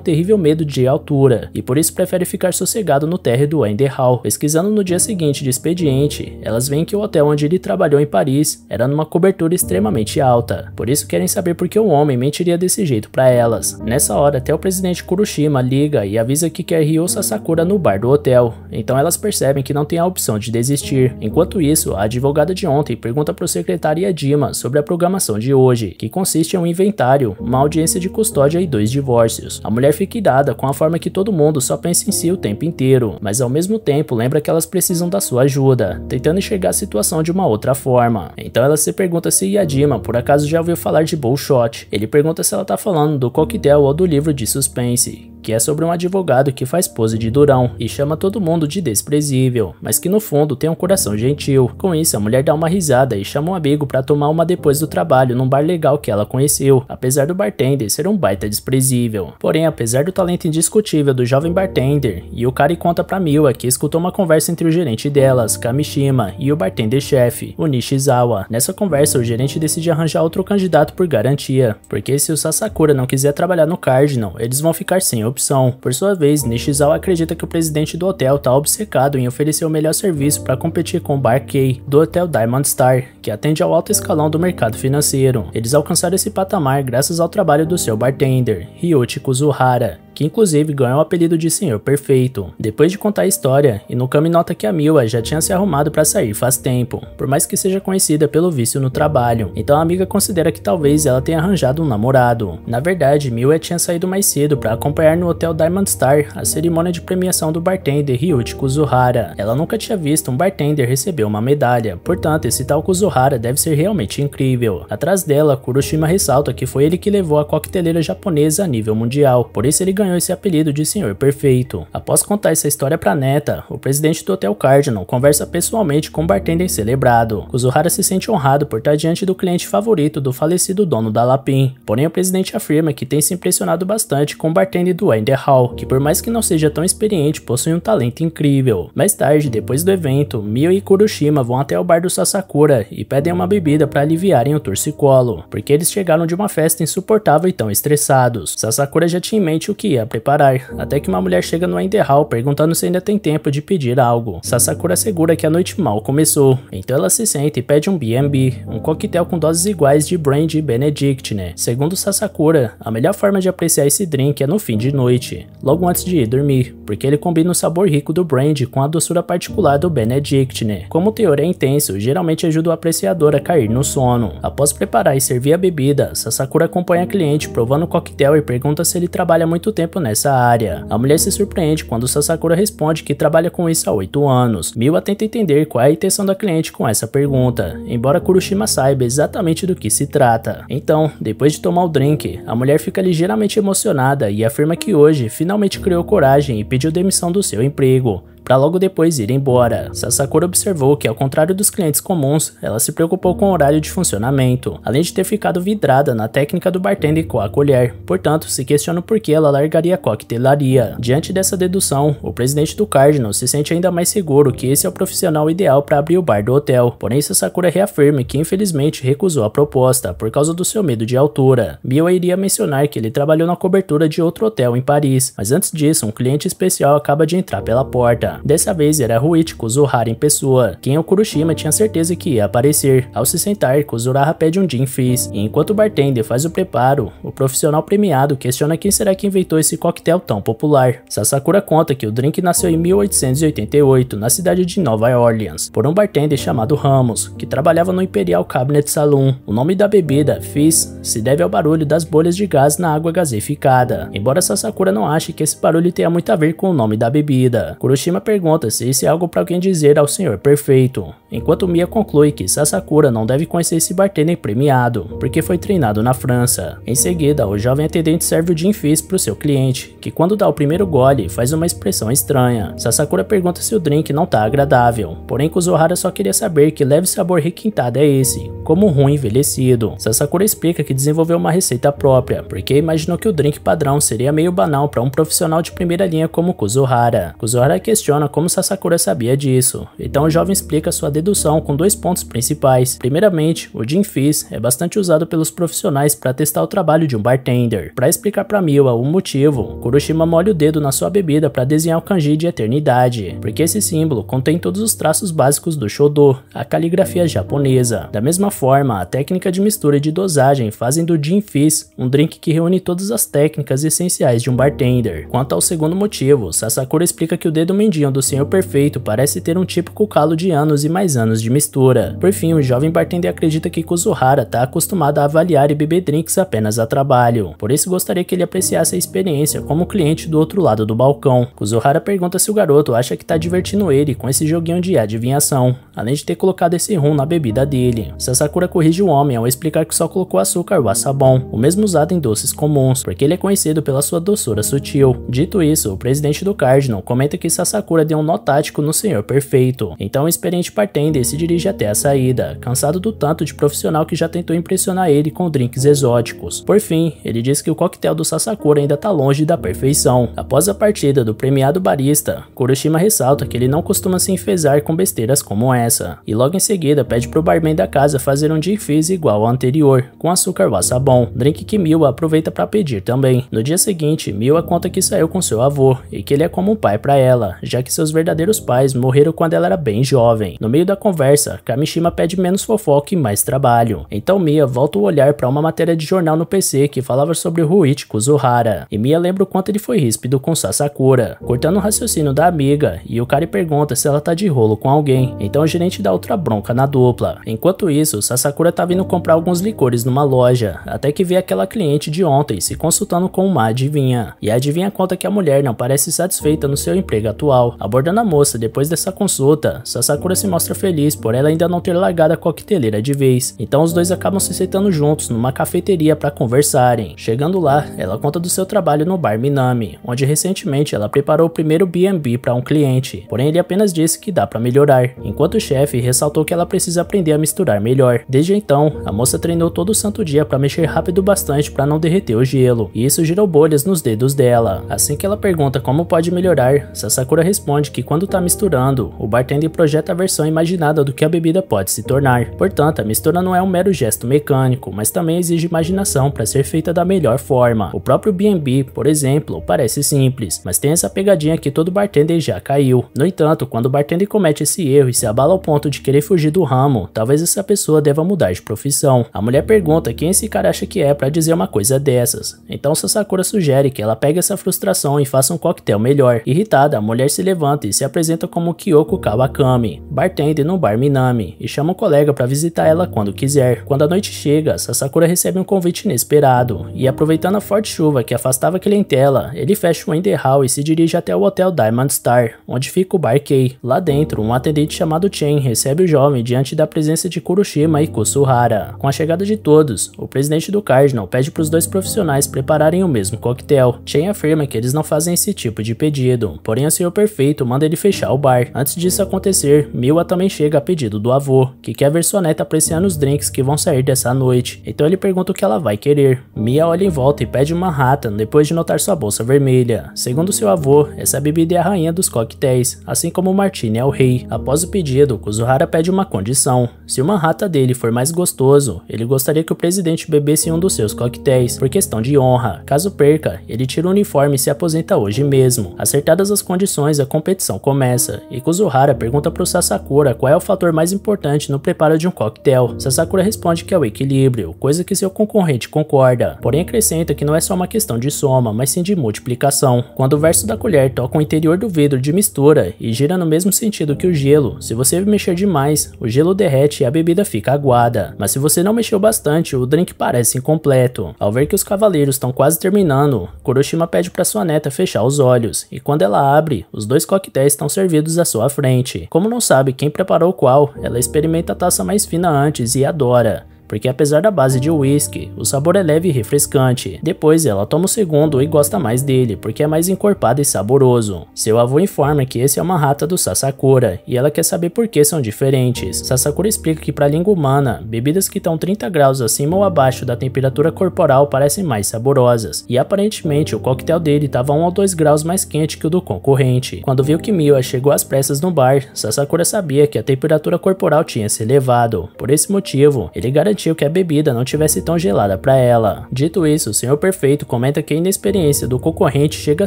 terrível medo de altura, e por isso prefere ficar sossegado no térreo do Wonder Hall. Pesquisando no dia seguinte de expediente, elas veem que o hotel onde ele trabalhou em Paris era numa cobertura extremamente alta, por isso querem saber por que o homem mentiria desse jeito para elas. Nessa hora, até o presidente Kuroshima liga e avisa que quer Ryo Sasakura no bar do hotel, então elas percebem que não tem a opção de desistir. Enquanto isso, a advogada de ontem pergunta pro secretário Yadima sobre a programação de hoje, que consiste em um inventário, uma audiência de custódia e 2 divórcios. A mulher fica irada com a forma que todo mundo só pensa em si o tempo inteiro, mas ao mesmo tempo lembra que elas precisam da sua ajuda, tentando enxergar a situação de uma outra forma. Então ela se pergunta se Yadima por acaso já ouviu falar de Bullshot. Ele pergunta se ela tá falando do coquetel ou do livro de suspense, que é sobre um advogado que faz pose de durão e chama todo mundo de desprezível, mas que no fundo tem um coração gentil. Com isso, a mulher dá uma risada e chama um amigo pra tomar uma depois do trabalho num bar legal que ela conheceu, apesar do bartender ser um baita desprezível. Porém, apesar do talento indiscutível do jovem bartender, Yukari conta pra Miwa que escutou uma conversa entre o gerente delas, Kamishima, e o bartender-chefe, o Nishizawa. Nessa conversa, o gerente decide arranjar outro candidato por garantia, porque se o Sasakura não quiser trabalhar no Cardinal, eles vão ficar sem opção. Por sua vez, Nishizawa acredita que o presidente do hotel tá obcecado em oferecer o melhor serviço para competir com o Bar K do Hotel Diamond Star, que atende ao alto escalão do mercado financeiro. Eles alcançaram esse patamar graças ao trabalho do seu bartender, Ryuichi Kuzuhara, que inclusive ganhou o apelido de Senhor Perfeito. Depois de contar a história, Inukami nota que a Miwa já tinha se arrumado para sair faz tempo, por mais que seja conhecida pelo vício no trabalho, então a amiga considera que talvez ela tenha arranjado um namorado. Na verdade, Miwa tinha saído mais cedo para acompanhar no Hotel Diamond Star a cerimônia de premiação do bartender Ryuichi Kuzuhara. Ela nunca tinha visto um bartender receber uma medalha, portanto esse tal Kuzuhara deve ser realmente incrível. Atrás dela, Kuroshima ressalta que foi ele que levou a coqueteleira japonesa a nível mundial, por isso ele ganhou esse apelido de Senhor Perfeito. Após contar essa história pra neta, o presidente do Hotel Cardinal conversa pessoalmente com o bartender celebrado. Kuzuhara se sente honrado por estar diante do cliente favorito do falecido dono da Lapin, porém o presidente afirma que tem se impressionado bastante com o bartender do Wonder Hall, que por mais que não seja tão experiente, possui um talento incrível. Mais tarde, depois do evento, Mio e Kuroshima vão até o bar do Sasakura e pedem uma bebida para aliviarem o torcicolo, porque eles chegaram de uma festa insuportável e tão estressados. Sasakura já tinha em mente o que ia preparar, até que uma mulher chega no Wonder Hall perguntando se ainda tem tempo de pedir algo. Sasakura assegura que a noite mal começou, então ela se senta e pede um B&B, um coquetel com doses iguais de brandy Benedictine. Segundo Sasakura, a melhor forma de apreciar esse drink é no fim de noite, logo antes de ir dormir, porque ele combina o sabor rico do brandy com a doçura particular do Benedictine. Como o teor é intenso, geralmente ajuda o apreciador a cair no sono. Após preparar e servir a bebida, Sasakura acompanha a cliente provando o coquetel e pergunta se ele trabalha muito tempo nessa área. A mulher se surpreende quando Sasakura responde que trabalha com isso há 8 anos. Miwa tenta entender qual é a intenção da cliente com essa pergunta, embora Kuroshima saiba exatamente do que se trata. Então, depois de tomar o drink, a mulher fica ligeiramente emocionada e afirma que hoje finalmente criou coragem e pediu demissão do seu emprego, para logo depois ir embora. Sasakura observou que, ao contrário dos clientes comuns, ela se preocupou com o horário de funcionamento, além de ter ficado vidrada na técnica do bartender com a colher. Portanto, se questiona por que ela largaria a coquetelaria. Diante dessa dedução, o presidente do Cardinal se sente ainda mais seguro que esse é o profissional ideal para abrir o bar do hotel. Porém, Sasakura reafirma que infelizmente recusou a proposta por causa do seu medo de altura. Miwa iria mencionar que ele trabalhou na cobertura de outro hotel em Paris, mas antes disso, um cliente especial acaba de entrar pela porta. Kuzuhara. Dessa vez era Ruichi Kuzuhara em pessoa, quem o Kuroshima tinha certeza que ia aparecer. Ao se sentar, Kuzuhara pede um gin fizz, e enquanto o bartender faz o preparo, o profissional premiado questiona quem será que inventou esse coquetel tão popular. Sasakura conta que o drink nasceu em 1888, na cidade de Nova Orleans, por um bartender chamado Ramos, que trabalhava no Imperial Cabinet Saloon. O nome da bebida, fizz, se deve ao barulho das bolhas de gás na água gaseificada, embora Sasakura não ache que esse barulho tenha muito a ver com o nome da bebida. Kuroshima pergunta se isso é algo para alguém dizer ao Senhor Perfeito, enquanto Mia conclui que Sasakura não deve conhecer esse bartender premiado, porque foi treinado na França. Em seguida, o jovem atendente serve o gin fizz para o seu cliente, que quando dá o primeiro gole, faz uma expressão estranha. Sasakura pergunta se o drink não tá agradável, porém Kuzuhara só queria saber que leve sabor requintado é esse, como um rum envelhecido. Sasakura explica que desenvolveu uma receita própria, porque imaginou que o drink padrão seria meio banal para um profissional de primeira linha como Kuzuhara. Kuzuhara questiona como Sasakura sabia disso, então o jovem explica sua dedução com dois pontos principais. Primeiramente, o gin fizz é bastante usado pelos profissionais para testar o trabalho de um bartender. Para explicar para Miwa o motivo, Kuroshima molha o dedo na sua bebida para desenhar o kanji de eternidade, porque esse símbolo contém todos os traços básicos do Shodo, a caligrafia japonesa. Da mesma forma, a técnica de mistura e de dosagem fazem do gin fizz um drink que reúne todas as técnicas essenciais de um bartender. Quanto ao segundo motivo, Sasakura explica que o dedo mindinho do Senhor Perfeito parece ter um típico calo de anos e mais anos de mistura. Por fim, o jovem bartender acredita que Kuzuhara está acostumado a avaliar e beber drinks apenas a trabalho, por isso gostaria que ele apreciasse a experiência como cliente do outro lado do balcão. Kuzuhara pergunta se o garoto acha que está divertindo ele com esse joguinho de adivinhação, além de ter colocado esse rum na bebida dele. Sasakura corrige o homem ao explicar que só colocou açúcar wasabon, o mesmo usado em doces comuns, porque ele é conhecido pela sua doçura sutil. Dito isso, o presidente do Cardinal comenta que Sasakura deu um nó tático no Senhor Perfeito, então o experiente bartender se dirige até a saída, cansado do tanto de profissional que já tentou impressionar ele com drinks exóticos. Por fim, ele diz que o coquetel do Sasakura ainda tá longe da perfeição. Após a partida do premiado barista, Kuroshima ressalta que ele não costuma se enfezar com besteiras como essa, e logo em seguida pede pro barman da casa fazer um gin fizz igual ao anterior, com açúcar wasabon, drink que Miwa aproveita para pedir também. No dia seguinte, Miwa conta que saiu com seu avô, e que ele é como um pai para ela, já que seus verdadeiros pais morreram quando ela era bem jovem. No meio da conversa, Kamishima pede menos fofoca e mais trabalho, então Mia volta o olhar para uma matéria de jornal no PC que falava sobre Ruichi Kuzuhara, e Mia lembra o quanto ele foi ríspido com Sasakura, cortando o raciocínio da amiga, e o cara pergunta se ela tá de rolo com alguém, então o gerente dá outra bronca na dupla. Enquanto isso, Sasakura tá vindo comprar alguns licores numa loja, até que vê aquela cliente de ontem se consultando com uma adivinha, e a adivinha conta que a mulher não parece satisfeita no seu emprego atual. Abordando a moça depois dessa consulta, Sasakura se mostra feliz por ela ainda não ter largado a coqueteleira de vez, então os dois acabam se sentando juntos numa cafeteria para conversarem. Chegando lá, ela conta do seu trabalho no bar Minami, onde recentemente ela preparou o primeiro B&B para um cliente, porém ele apenas disse que dá para melhorar, enquanto o chefe ressaltou que ela precisa aprender a misturar melhor. Desde então, a moça treinou todo o santo dia para mexer rápido bastante para não derreter o gelo, e isso gerou bolhas nos dedos dela. Assim que ela pergunta como pode melhorar, Sasakura responde que quando tá misturando, o bartender projeta a versão imaginada do que a bebida pode se tornar. Portanto, a mistura não é um mero gesto mecânico, mas também exige imaginação para ser feita da melhor forma. O próprio B&B, por exemplo, parece simples, mas tem essa pegadinha que todo bartender já caiu. No entanto, quando o bartender comete esse erro e se abala ao ponto de querer fugir do ramo, talvez essa pessoa deva mudar de profissão. A mulher pergunta quem esse cara acha que é para dizer uma coisa dessas. Então Sasakura sugere que ela pegue essa frustração e faça um coquetel melhor. Irritada, a mulher se levanta e se apresenta como Kyoko Kawakami, bartender no bar Minami, e chama um colega para visitar ela quando quiser. Quando a noite chega, Sasakura recebe um convite inesperado, e aproveitando a forte chuva que afastava a clientela, ele fecha o Ender Hall e se dirige até o hotel Diamond Star, onde fica o Bar Kei. Lá dentro, um atendente chamado Chen recebe o jovem diante da presença de Kuroshima e Kuzuhara. Com a chegada de todos, o presidente do Cardinal pede para os dois profissionais prepararem o mesmo coquetel. Chen afirma que eles não fazem esse tipo de pedido, porém o Senhor Perfeito manda ele fechar o bar. Antes disso acontecer, Miwa também chega a pedido do avô, que quer ver sua neta apreciando os drinks que vão sair dessa noite, então ele pergunta o que ela vai querer. Mia olha em volta e pede uma Manhattan depois de notar sua bolsa vermelha. Segundo seu avô, essa bebida é a rainha dos coquetéis, assim como o Martini é o rei. Após o pedido, Kuzuhara pede uma condição: se o Manhattan dele for mais gostoso, ele gostaria que o presidente bebesse um dos seus coquetéis, por questão de honra. Caso perca, ele tira o uniforme e se aposenta hoje mesmo. Acertadas as condições, a a competição começa, e Kuzuhara pergunta pro Sasakura qual é o fator mais importante no preparo de um coquetel. Sasakura responde que é o equilíbrio, coisa que seu concorrente concorda, porém acrescenta que não é só uma questão de soma, mas sim de multiplicação. Quando o verso da colher toca o interior do vidro de mistura e gira no mesmo sentido que o gelo, se você mexer demais, o gelo derrete e a bebida fica aguada, mas se você não mexeu bastante, o drink parece incompleto. Ao ver que os cavaleiros estão quase terminando, Kuroshima pede para sua neta fechar os olhos, e quando ela abre, os 2 coquetéis estão servidos à sua frente. Como não sabe quem preparou qual, ela experimenta a taça mais fina antes e adora, porque apesar da base de whisky, o sabor é leve e refrescante. Depois ela toma o segundo e gosta mais dele, porque é mais encorpado e saboroso. Seu avô informa que esse é uma rata do Sasakura, e ela quer saber por que são diferentes. Sasakura explica que para a língua humana, bebidas que estão 30 graus acima ou abaixo da temperatura corporal parecem mais saborosas, e aparentemente o coquetel dele estava 1 ou 2 graus mais quente que o do concorrente. Quando viu que Miwa chegou às pressas no bar, Sasakura sabia que a temperatura corporal tinha se elevado. Por esse motivo, ele garantiu que a bebida não tivesse tão gelada para ela. Dito isso, o Senhor Perfeito comenta que a inexperiência do concorrente chega a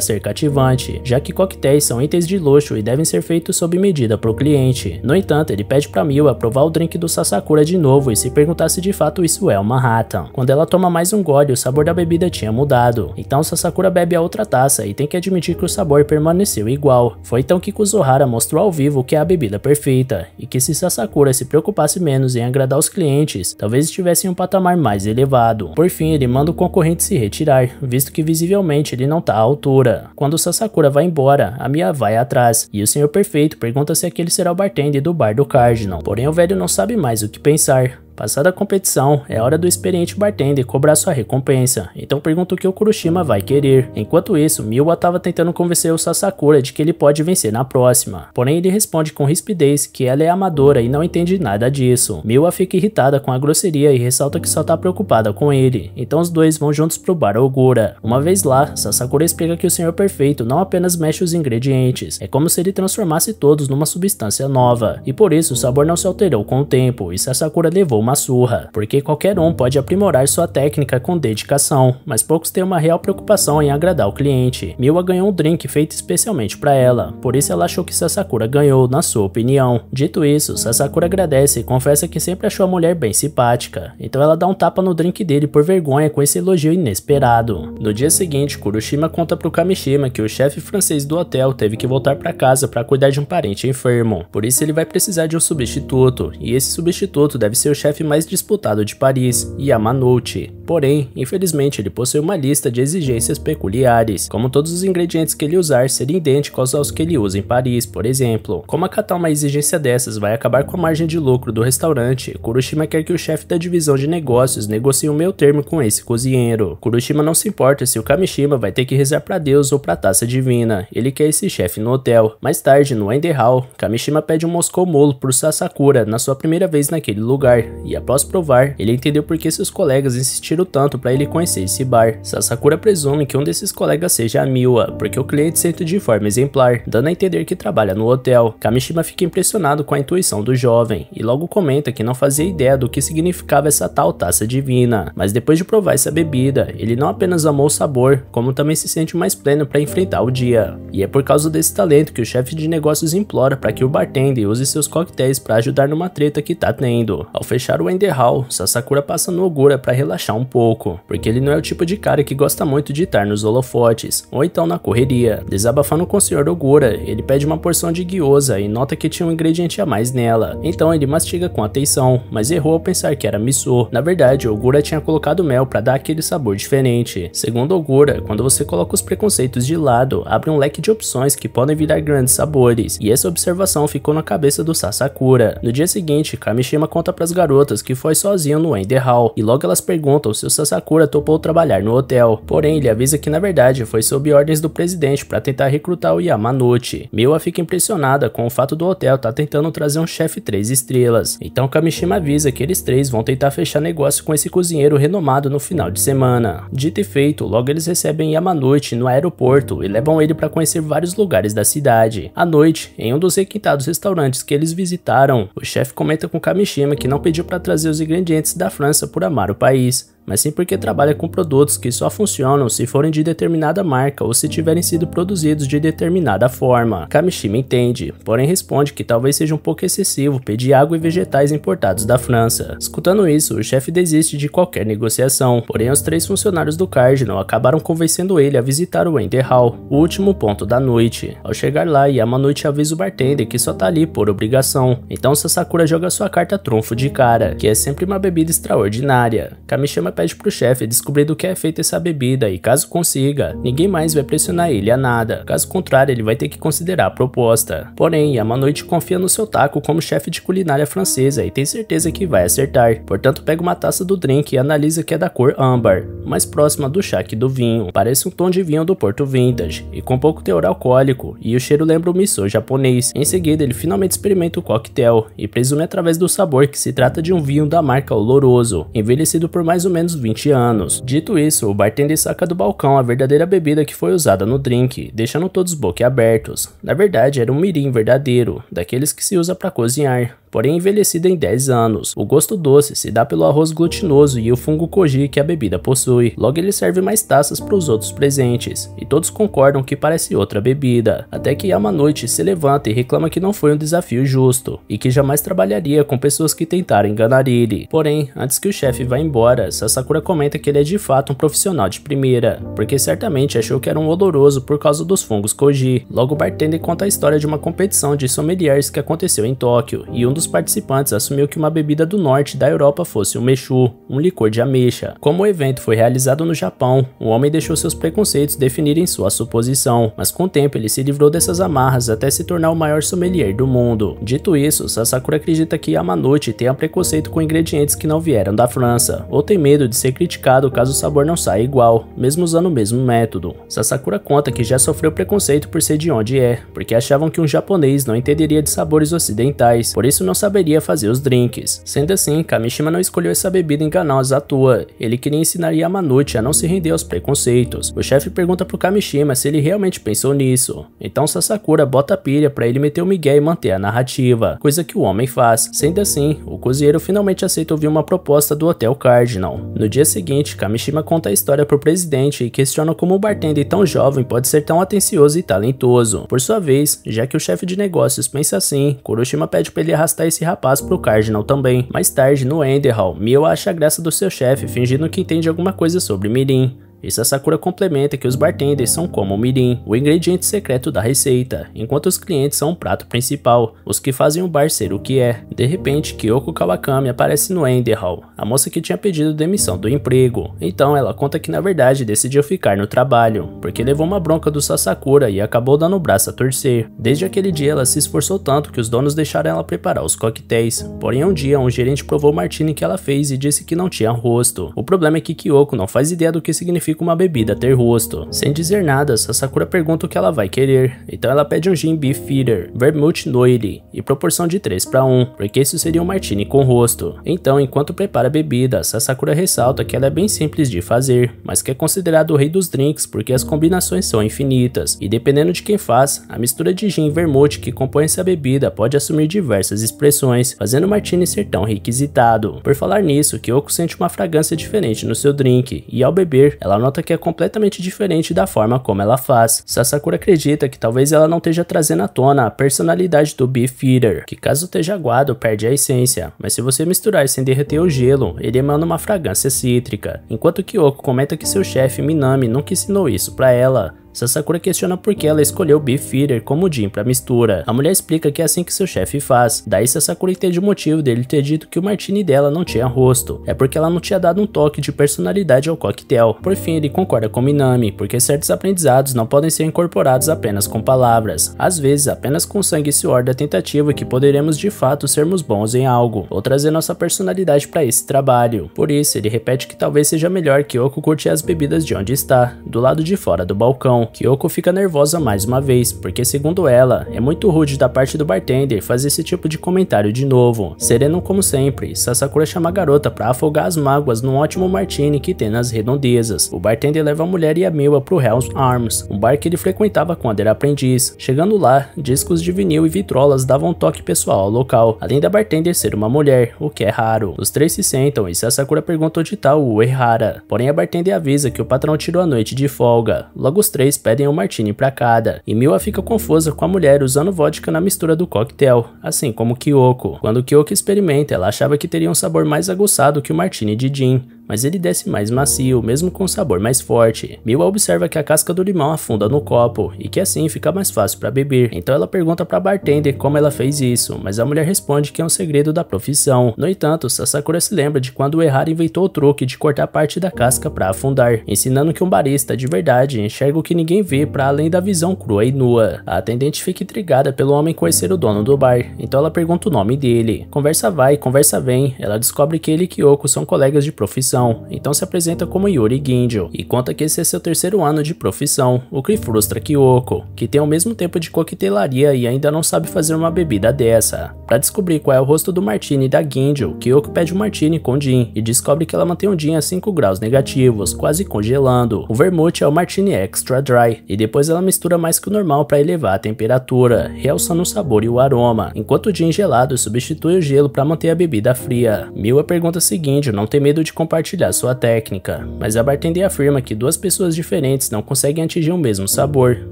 ser cativante, já que coquetéis são itens de luxo e devem ser feitos sob medida para o cliente. No entanto, ele pede para Miwa provar o drink do Sasakura de novo e se perguntar se de fato isso é uma rata. Quando ela toma mais um gole, o sabor da bebida tinha mudado. Então Sasakura bebe a outra taça e tem que admitir que o sabor permaneceu igual. Foi então que Kuzuhara mostrou ao vivo que é a bebida perfeita, e que se Sasakura se preocupasse menos em agradar os clientes, talvez estivesse em um patamar mais elevado. Por fim, ele manda o concorrente se retirar, visto que visivelmente ele não tá à altura. Quando o Sasakura vai embora, a Mia vai atrás, e o Senhor Perfeito pergunta se aquele será o bartender do bar do Cardinal. Porém, o velho não sabe mais o que pensar. Passada a competição, é hora do experiente bartender cobrar sua recompensa, então pergunta o que o Kuroshima vai querer. Enquanto isso, Miwa estava tentando convencer o Sasakura de que ele pode vencer na próxima, porém ele responde com rispidez que ela é amadora e não entende nada disso. Miwa fica irritada com a grosseria e ressalta que só tá preocupada com ele, então os dois vão juntos pro bar Ogura. Uma vez lá, Sasakura explica que o Senhor Perfeito não apenas mexe os ingredientes, é como se ele transformasse todos numa substância nova, e por isso o sabor não se alterou com o tempo, e Sasakura levou uma surra, porque qualquer um pode aprimorar sua técnica com dedicação, mas poucos têm uma real preocupação em agradar o cliente. Miwa ganhou um drink feito especialmente para ela, por isso ela achou que Sasakura ganhou, na sua opinião. Dito isso, Sasakura agradece e confessa que sempre achou a mulher bem simpática, então ela dá um tapa no drink dele por vergonha com esse elogio inesperado. No dia seguinte, Kuroshima conta pro Kamishima que o chefe francês do hotel teve que voltar para casa para cuidar de um parente enfermo, por isso ele vai precisar de um substituto, e esse substituto deve ser o chefe mais disputado de Paris, Yamanouchi. Porém, infelizmente ele possui uma lista de exigências peculiares, como todos os ingredientes que ele usar serem idênticos aos que ele usa em Paris, por exemplo. Como acatar uma exigência dessas vai acabar com a margem de lucro do restaurante, Kuroshima quer que o chefe da divisão de negócios negocie um meio termo com esse cozinheiro. Kuroshima não se importa se o Kamishima vai ter que rezar para Deus ou para a taça divina, ele quer esse chefe no hotel. Mais tarde, no Ender Hall, Kamishima pede um Moscou Molo por Sasakura na sua primeira vez naquele lugar, e após provar, ele entendeu por que seus colegas insistiram tanto para ele conhecer esse bar. Sasakura presume que um desses colegas seja a Miwa, porque o cliente senta de forma exemplar, dando a entender que trabalha no hotel. Kamishima fica impressionado com a intuição do jovem, e logo comenta que não fazia ideia do que significava essa tal taça divina, mas depois de provar essa bebida, ele não apenas amou o sabor, como também se sente mais pleno para enfrentar o dia. E é por causa desse talento que o chefe de negócios implora para que o bartender use seus coquetéis para ajudar numa treta que tá tendo. Ao fechar o Ender Hall, Sasakura passa no Ogura para relaxar um pouco, porque ele não é o tipo de cara que gosta muito de estar nos holofotes, ou então na correria. Desabafando com o Sr. Ogura, ele pede uma porção de gyoza e nota que tinha um ingrediente a mais nela, então ele mastiga com atenção, mas errou ao pensar que era miso. Na verdade, o Ogura tinha colocado mel para dar aquele sabor diferente. Segundo Ogura, quando você coloca os preconceitos de lado, abre um leque de opções que podem virar grandes sabores, e essa observação ficou na cabeça do Sasakura. No dia seguinte, Kamishima conta para as garotas que foi sozinho no Ender Hall, e logo elas perguntam se o Sasakura topou trabalhar no hotel, porém ele avisa que na verdade foi sob ordens do presidente para tentar recrutar o Yamanouchi. Miwa fica impressionada com o fato do hotel estar tentando trazer um chefe 3 estrelas, então Kamishima avisa que eles três vão tentar fechar negócio com esse cozinheiro renomado no final de semana. Dito e feito, logo eles recebem Yamanouchi no aeroporto e levam ele para conhecer vários lugares da cidade. À noite, em um dos requintados restaurantes que eles visitaram, o chefe comenta com Kamishima que não pediu para trazer os ingredientes da França por amar o país, mas sim porque trabalha com produtos que só funcionam se forem de determinada marca ou se tiverem sido produzidos de determinada forma. Kamishima entende, porém responde que talvez seja um pouco excessivo pedir água e vegetais importados da França. Escutando isso, o chefe desiste de qualquer negociação, porém os 3 funcionários do Cardinal acabaram convencendo ele a visitar o Ender Hall, o último ponto da noite. Ao chegar lá, Yamanote avisa o bartender que só tá ali por obrigação, então Sasakura joga sua carta trunfo de cara, que é sempre uma bebida extraordinária. Kamishima pede pro chefe descobrir do que é feita essa bebida e caso consiga, ninguém mais vai pressionar ele a nada, caso contrário ele vai ter que considerar a proposta. Porém, Yamanote confia no seu taco como chefe de culinária francesa e tem certeza que vai acertar, portanto pega uma taça do drink e analisa que é da cor âmbar, mais próxima do chá que do vinho, parece um tom de vinho do Porto Vintage, e com pouco teor alcoólico, e o cheiro lembra o miso japonês. Em seguida ele finalmente experimenta o coquetel, e presume através do sabor que se trata de um vinho da marca Oloroso, envelhecido por mais ou menos 20 anos. Dito isso, o bartender saca do balcão a verdadeira bebida que foi usada no drink, deixando todos boquiabertos. Na verdade era um mirim verdadeiro, daqueles que se usa para cozinhar, porém envelhecida em 10 anos. O gosto doce se dá pelo arroz glutinoso e o fungo koji que a bebida possui. Logo ele serve mais taças para os outros presentes, e todos concordam que parece outra bebida, até que Yamanote se levanta e reclama que não foi um desafio justo, e que jamais trabalharia com pessoas que tentaram enganar ele. Porém, antes que o chefe vá embora, Sasakura comenta que ele é de fato um profissional de primeira, porque certamente achou que era um oloroso por causa dos fungos koji. Logo o bartender conta a história de uma competição de sommeliers que aconteceu em Tóquio, e um dos participantes assumiu que uma bebida do norte da Europa fosse o mechu, um licor de ameixa. Como o evento foi realizado no Japão, o homem deixou seus preconceitos definirem sua suposição, mas com o tempo ele se livrou dessas amarras até se tornar o maior sommelier do mundo. Dito isso, Sasakura acredita que Yamanote tenha preconceito com ingredientes que não vieram da França, ou tem medo de ser criticado caso o sabor não saia igual, mesmo usando o mesmo método. Sasakura conta que já sofreu preconceito por ser de onde é, porque achavam que um japonês não entenderia de sabores ocidentais, por isso não saberia fazer os drinks. Sendo assim, Kamishima não escolheu essa bebida enganosa à toa, ele queria ensinar Yamanote a não se render aos preconceitos. O chefe pergunta pro Kamishima se ele realmente pensou nisso, então Sasakura bota a pilha pra ele meter o migué e manter a narrativa, coisa que o homem faz. Sendo assim, o cozinheiro finalmente aceita ouvir uma proposta do Hotel Cardinal. No dia seguinte, Kamishima conta a história pro presidente e questiona como o bartender tão jovem pode ser tão atencioso e talentoso. Por sua vez, já que o chefe de negócios pensa assim, Kuroshima pede pra ele arrastar esse rapaz pro Cardinal também. Mais tarde, no Ender Hall, Mio acha a graça do seu chefe fingindo que entende alguma coisa sobre mirim. E Sasakura complementa que os bartenders são como o mirim, o ingrediente secreto da receita, enquanto os clientes são o prato principal, os que fazem o bar ser o que é. De repente, Kyoko Kawakami aparece no Ender Hall, a moça que tinha pedido demissão do emprego. Então ela conta que na verdade decidiu ficar no trabalho, porque levou uma bronca do Sasakura e acabou dando o braço a torcer. Desde aquele dia ela se esforçou tanto que os donos deixaram ela preparar os coquetéis, porém um dia um gerente provou o martini que ela fez e disse que não tinha rosto. O problema é que Kyoko não faz ideia do que significa uma bebida ter rosto. Sem dizer nada, Sasakura pergunta o que ela vai querer, então ela pede um gin beefeater, vermouth noile e proporção de 3:1, porque isso seria um martini com rosto. Então, enquanto prepara a bebida, Sasakura ressalta que ela é bem simples de fazer, mas que é considerado o rei dos drinks porque as combinações são infinitas, e dependendo de quem faz, a mistura de gin e vermouth que compõe essa bebida pode assumir diversas expressões, fazendo o martini ser tão requisitado. Por falar nisso, Kyoko sente uma fragrância diferente no seu drink, e ao beber, ela nota que é completamente diferente da forma como ela faz. Sasakura acredita que talvez ela não esteja trazendo à tona a personalidade do beefeater, que caso esteja aguado perde a essência, mas se você misturar sem derreter o gelo, ele emana uma fragrância cítrica. Enquanto Kyoko comenta que seu chefe Minami nunca ensinou isso pra ela, Sasakura questiona por que ela escolheu o beefeater como gin pra mistura. A mulher explica que é assim que seu chefe faz. Daí Sasakura entende o motivo dele ter dito que o martini dela não tinha rosto. É porque ela não tinha dado um toque de personalidade ao coquetel. Por fim, ele concorda com Minami, porque certos aprendizados não podem ser incorporados apenas com palavras. Às vezes, apenas com sangue se ordena a tentativa que poderemos de fato sermos bons em algo, ou trazer nossa personalidade para esse trabalho. Por isso, ele repete que talvez seja melhor que Kyoko curtir as bebidas de onde está, do lado de fora do balcão. Kyoko fica nervosa mais uma vez, porque segundo ela, é muito rude da parte do bartender fazer esse tipo de comentário de novo. Sereno como sempre, Sasakura chama a garota pra afogar as mágoas num ótimo martini que tem nas redondezas. O bartender leva a mulher e a Miwa pro Hell's Arms, um bar que ele frequentava quando era aprendiz. Chegando lá, discos de vinil e vitrolas davam um toque pessoal ao local, além da bartender ser uma mulher, o que é raro. Os três se sentam e Sasakura pergunta onde tá o Uehara, porém a bartender avisa que o patrão tirou a noite de folga. Logo os três pedem um martini pra cada, e Miwa fica confusa com a mulher usando vodka na mistura do coquetel, assim como Kyoko. Quando Kyoko experimenta, ela achava que teria um sabor mais aguçado que o martini de gin, mas ele desce mais macio, mesmo com um sabor mais forte. Miwa observa que a casca do limão afunda no copo, e que assim fica mais fácil para beber. Então ela pergunta para a bartender como ela fez isso, mas a mulher responde que é um segredo da profissão. No entanto, Sasakura se lembra de quando o Uehara inventou o truque de cortar parte da casca para afundar, ensinando que um barista de verdade enxerga o que ninguém vê para além da visão crua e nua. A atendente fica intrigada pelo homem conhecer o dono do bar, então ela pergunta o nome dele. Conversa vai, conversa vem, ela descobre que ele e Kyoko são colegas de profissão, então se apresenta como Yuri Ginjo e conta que esse é seu terceiro ano de profissão, o que frustra Kyoko, que tem o mesmo tempo de coquetelaria e ainda não sabe fazer uma bebida dessa. Para descobrir qual é o rosto do martini da Ginjo, Kyoko pede um martini com gin e descobre que ela mantém o gin a 5 graus negativos, quase congelando. O vermute é o martini extra dry e depois ela mistura mais que o normal para elevar a temperatura, realçando o sabor e o aroma, enquanto o gin gelado substitui o gelo para manter a bebida fria. Miwa pergunta se Ginjo não tem medo de compartilhar sua técnica, mas a bartender afirma que duas pessoas diferentes não conseguem atingir o mesmo sabor,